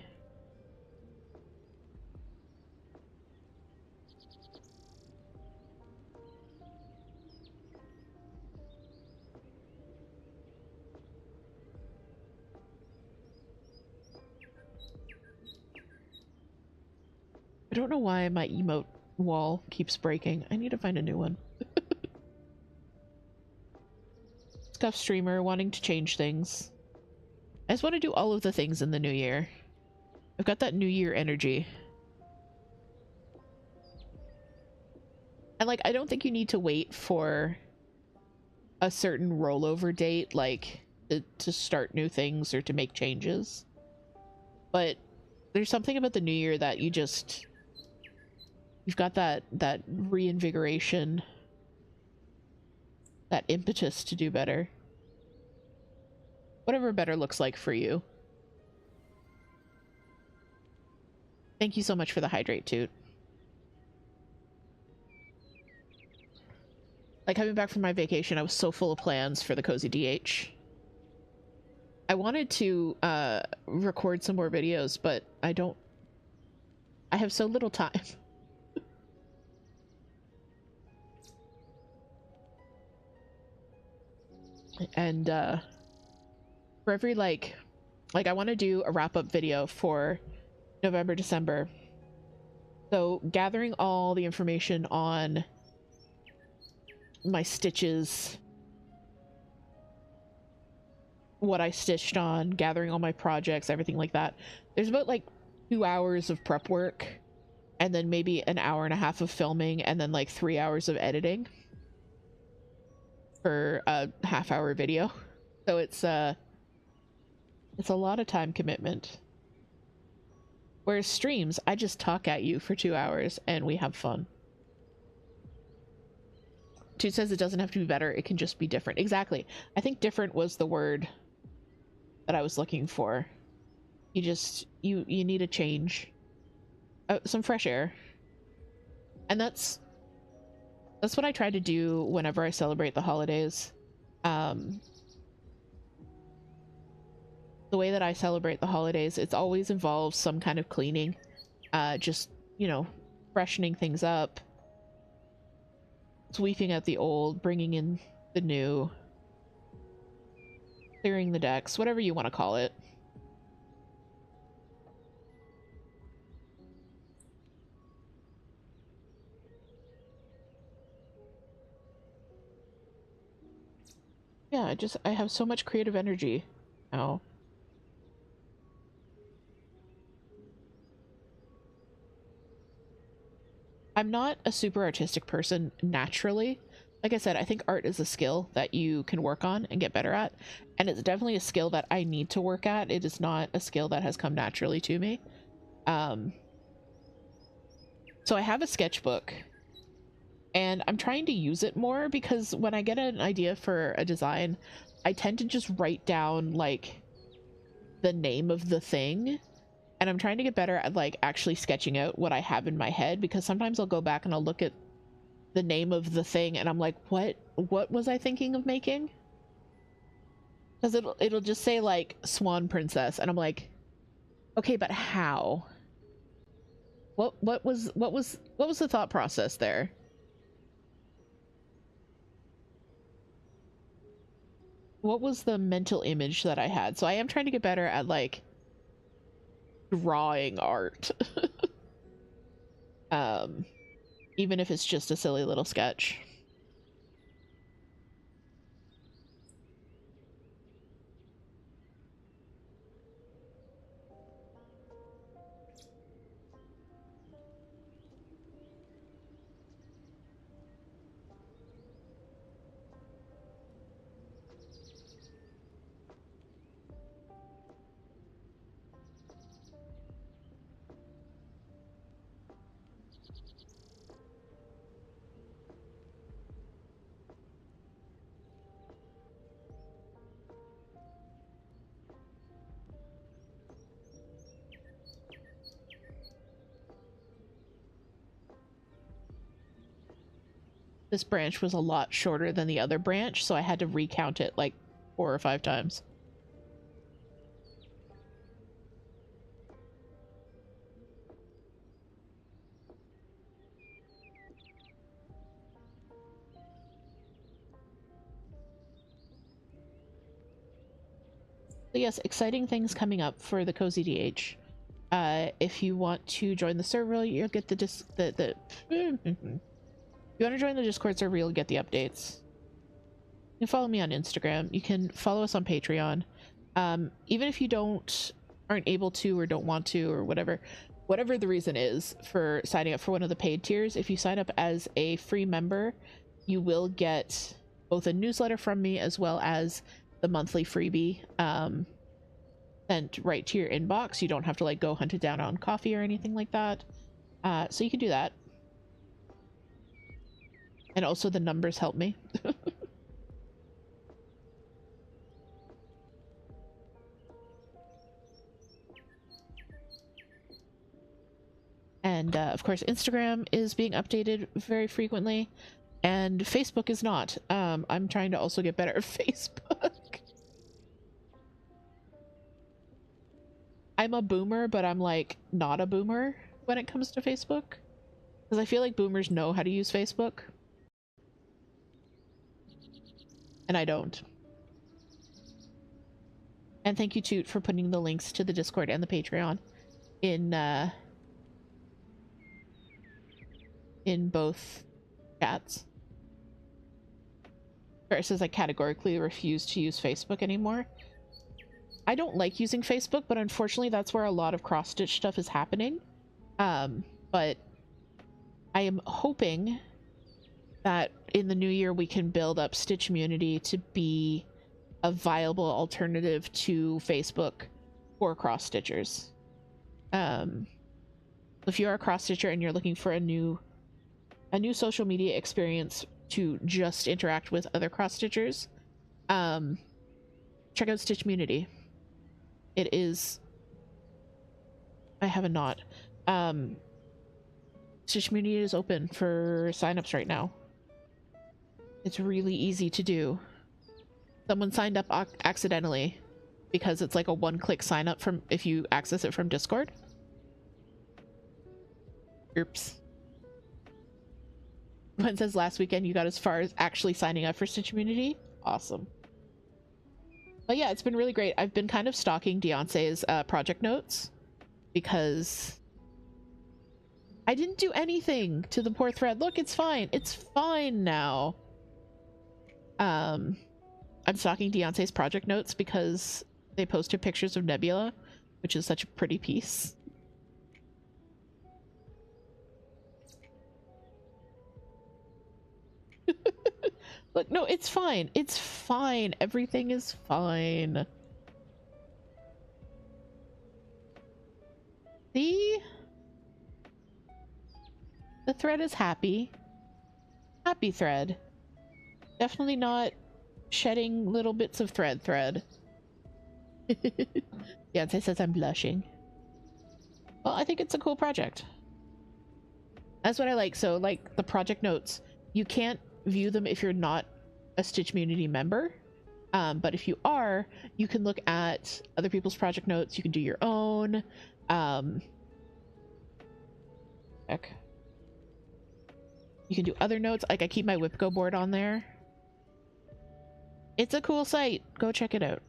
I don't know why my emote wall keeps breaking. I need to find a new one. Scuff streamer, wanting to change things. I just want to do all of the things in the new year. I've got that new year energy. And like, I don't think you need to wait for a certain rollover date, like to start new things or to make changes. But there's something about the new year that you've got that reinvigoration, that impetus to do better. Whatever better looks like for you. Thank you so much for the hydrate, Toot. Like, coming back from my vacation, I was so full of plans for the Cozy DH. I wanted to record some more videos, but I have so little time. And for every like I want to do a wrap-up video for November, December. So gathering all the information on my stitches, what I stitched on, gathering all my projects, everything like that. There's about like 2 hours of prep work and then maybe an hour and a half of filming and then like 3 hours of editing for a half-hour video. So it's a lot of time commitment. Whereas streams, I just talk at you for 2 hours and we have fun. Toot says it doesn't have to be better, it can just be different. Exactly. I think different was the word that I was looking for. You need a change. Some fresh air. And that's what I try to do whenever I celebrate the holidays. The way that I celebrate the holidays, it's always involves some kind of cleaning. Just, you know, freshening things up. Sweeping out the old, bringing in the new. Clearing the decks, whatever you want to call it. Yeah, I have so much creative energy now. I'm not a super artistic person naturally. Like I said, I think art is a skill that you can work on and get better at. And it's definitely a skill that I need to work at. It is not a skill that has come naturally to me. So I have a sketchbook. And I'm trying to use it more because when I get an idea for a design, I tend to just write down, like, the name of the thing. And I'm trying to get better at, like, actually sketching out what I have in my head, because sometimes I'll go back and I'll look at the name of the thing and I'm like, what was I thinking of making? Because it'll just say, like, Swan Princess, and I'm like, okay, but how? What was the thought process there? What was the mental image that I had? So I am trying to get better at, like, drawing art. Even if it's just a silly little sketch. this branch was a lot shorter than the other branch, so I had to recount it like 4 or 5 times. But yes, exciting things coming up for the Cozy DH. If you want to join the server, you'll get the if you want to join the Discord server, you'll get the updates. You can follow me on Instagram. You can follow us on Patreon. Even if you aren't able to or don't want to or whatever the reason is for signing up for one of the paid tiers, if you sign up as a free member, you will get both a newsletter from me as well as the monthly freebie sent right to your inbox. You don't have to like go hunt it down on coffee or anything like that. So you can do that. And also the numbers help me. And of course, Instagram is being updated very frequently, and Facebook is not. I'm trying to also get better at Facebook. I'm a boomer, but I'm like not a boomer when it comes to Facebook, because I feel like boomers know how to use Facebook, and I don't. And thank you, Toot, for putting the links to the Discord and the Patreon in both chats. It says I categorically refuse to use Facebook anymore. I don't like using Facebook, but unfortunately that's where a lot of cross-stitch stuff is happening. But I am hoping that in the new year we can build up Stitchmunity to be a viable alternative to Facebook for cross-stitchers. If you're a cross-stitcher and you're looking for a new social media experience to just interact with other cross-stitchers, check out Stitchmunity. It is... I have a knot. Stitchmunity is open for signups right now. It's really easy to do. Someone signed up accidentally because it's like a one-click sign up from if you access it from Discord. Oops. One says last weekend you got as far as actually signing up for Stitchmunity. Awesome. But yeah, it's been really great. I've been kind of stalking Beyonce's project notes because I didn't do anything to the poor thread. Look, it's fine. It's fine now. I'm stalking Beyonce's project notes because they posted pictures of Nebula, which is such a pretty piece. Look, no, it's fine. It's fine. Everything is fine. See? The thread is happy. Happy thread. Definitely not shedding little bits of thread. Beyonce says I'm blushing. Well, I think it's a cool project. That's what I like. So, like, the project notes, you can't view them if you're not a Stitchmunity member. But if you are, you can look at other people's project notes. You can do your own. Heck. You can do other notes. Like, I keep my Whipco board on there. It's a cool site. Go check it out.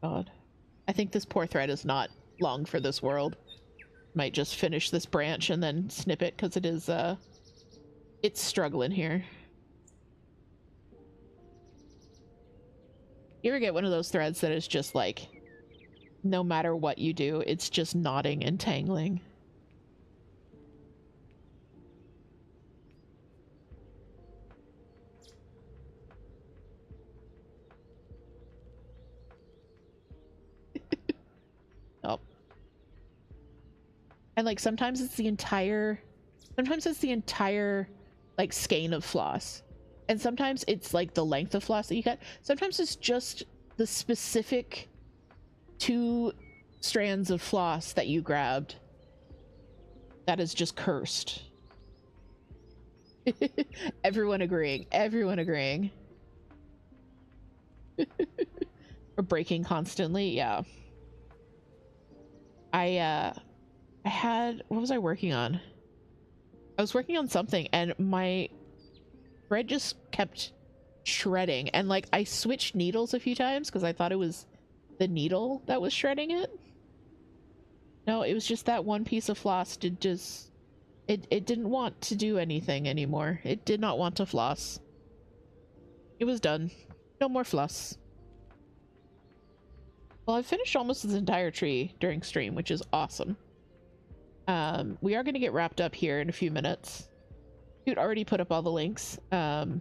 God. I think this poor thread is not long for this world. Might just finish this branch and then snip it because it is, it's struggling here. You ever get one of those threads that is just like, no matter what you do, it's just knotting and tangling? Oh. And like sometimes it's the entire like skein of floss, and sometimes it's like the length of floss that you got. Sometimes it's just the specific 2 strands of floss that you grabbed that is just cursed. Everyone agreeing. Or breaking constantly. Yeah. I had, what was I working on? I was working on something and my thread just kept shredding, and like I switched needles a few times because I thought it was the needle that was shredding it. No, it was just that one piece of floss did just, it didn't want to do anything anymore. It did not want to floss. It was done. No more floss. Well, I've finished almost this entire tree during stream, which is awesome. We are going to get wrapped up here in a few minutes. Toot already put up all the links, except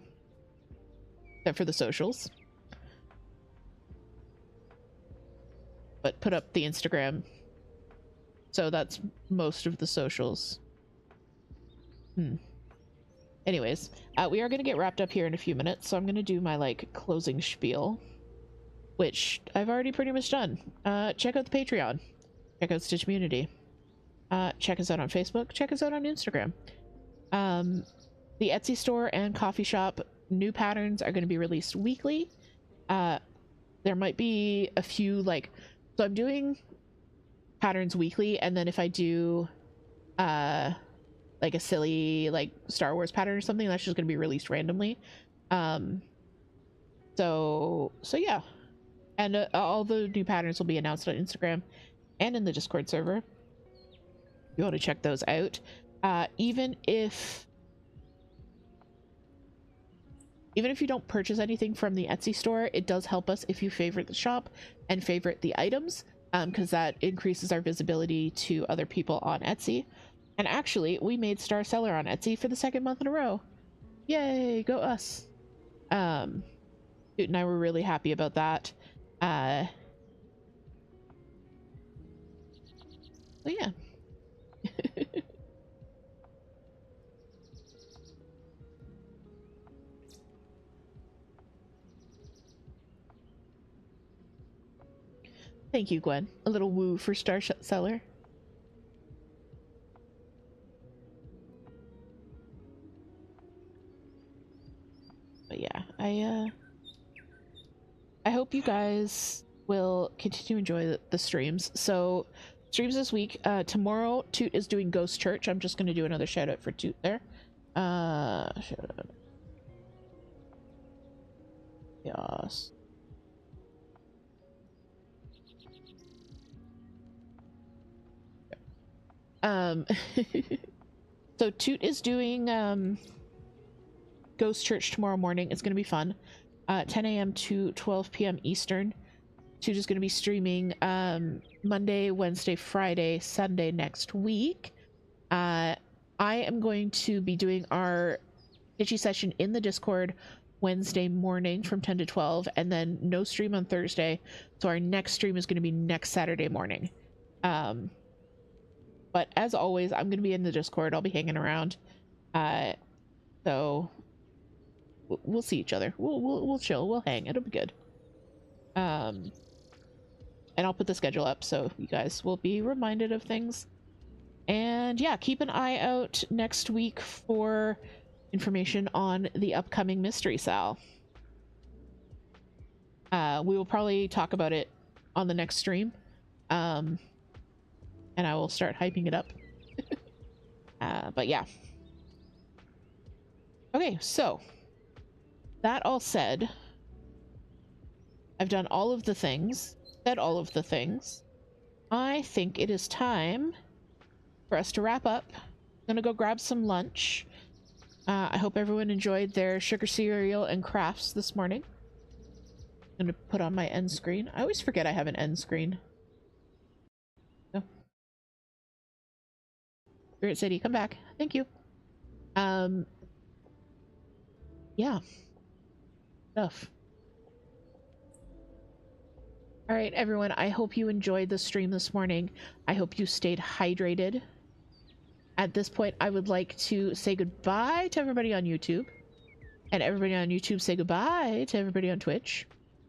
for the socials. But put up the Instagram. So that's most of the socials. Anyways, we are going to get wrapped up here in a few minutes, so I'm going to do my like closing spiel, which I've already pretty much done. Check out the Patreon. Check out Stitch Community. Check us out on Facebook. Check us out on Instagram. The Etsy store and coffee shop new patterns are going to be released weekly. There might be a few like, so I'm doing patterns weekly, and then if I do like a silly like Star Wars pattern or something, that's just going to be released randomly. So yeah, and all the new patterns will be announced on Instagram and in the Discord server. You want to check those out. Even if you don't purchase anything from the Etsy store, it does help us if you favorite the shop and favorite the items, because that increases our visibility to other people on Etsy. And actually, we made Star Seller on Etsy for the 2nd month in a row. Yay, go us. Toot and I were really happy about that. So yeah. Thank you, Gwen. A little woo for Star Seller. But yeah, I hope you guys will continue to enjoy the streams. So streams this week. Tomorrow Toot is doing Ghost Church. I'm just going to do another shout out for Toot there. Shout out. Yes. So Toot is doing Ghost Church tomorrow morning. It's gonna be fun. 10 a.m. to 12 p.m. Eastern. Toot is gonna be streaming Monday, Wednesday, Friday, Sunday next week. I am going to be doing our itchy session in the Discord Wednesday morning from 10 to 12, and then no stream on Thursday. So our next stream is going to be next Saturday morning. But as always, I'm going to be in the Discord. I'll be hanging around. So we'll see each other. We'll chill. We'll hang. It'll be good. And I'll put the schedule up so you guys will be reminded of things. And yeah, keep an eye out next week for information on the upcoming Mystery Sal. We will probably talk about it on the next stream. And I will start hyping it up. But yeah. Okay, so that all said, I've done all of the things, said all of the things. I think it is time for us to wrap up. I'm gonna go grab some lunch. I hope everyone enjoyed their sugar cereal and crafts this morning. I'm gonna put on my end screen. I always forget I have an end screen. Oh. Spirit City, come back. Thank you. Yeah. Stuff. All right, everyone. I hope you enjoyed the stream this morning. I hope you stayed hydrated. at this point, I would like to say goodbye to everybody on YouTube. And everybody on YouTube say goodbye to everybody on Twitch.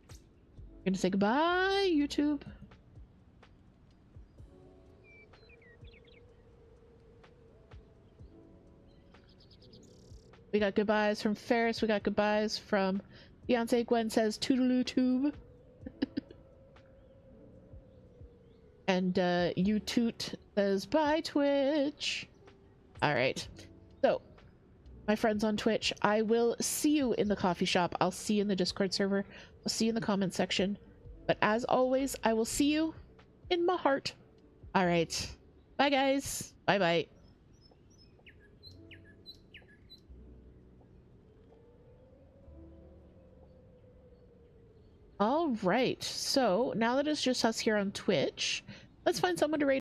I'm gonna say goodbye, YouTube. We got goodbyes from Ferris. We got goodbyes from Beyonce. Gwen says toodaloo tube. And you Toot says bye Twitch. Alright. So, my friends on Twitch, I will see you in the coffee shop. I'll see you in the Discord server. I'll see you in the comment section. But as always, I will see you in my heart. Alright. Bye guys. Bye bye. All right, so now that it's just us here on Twitch, let's find someone to raid.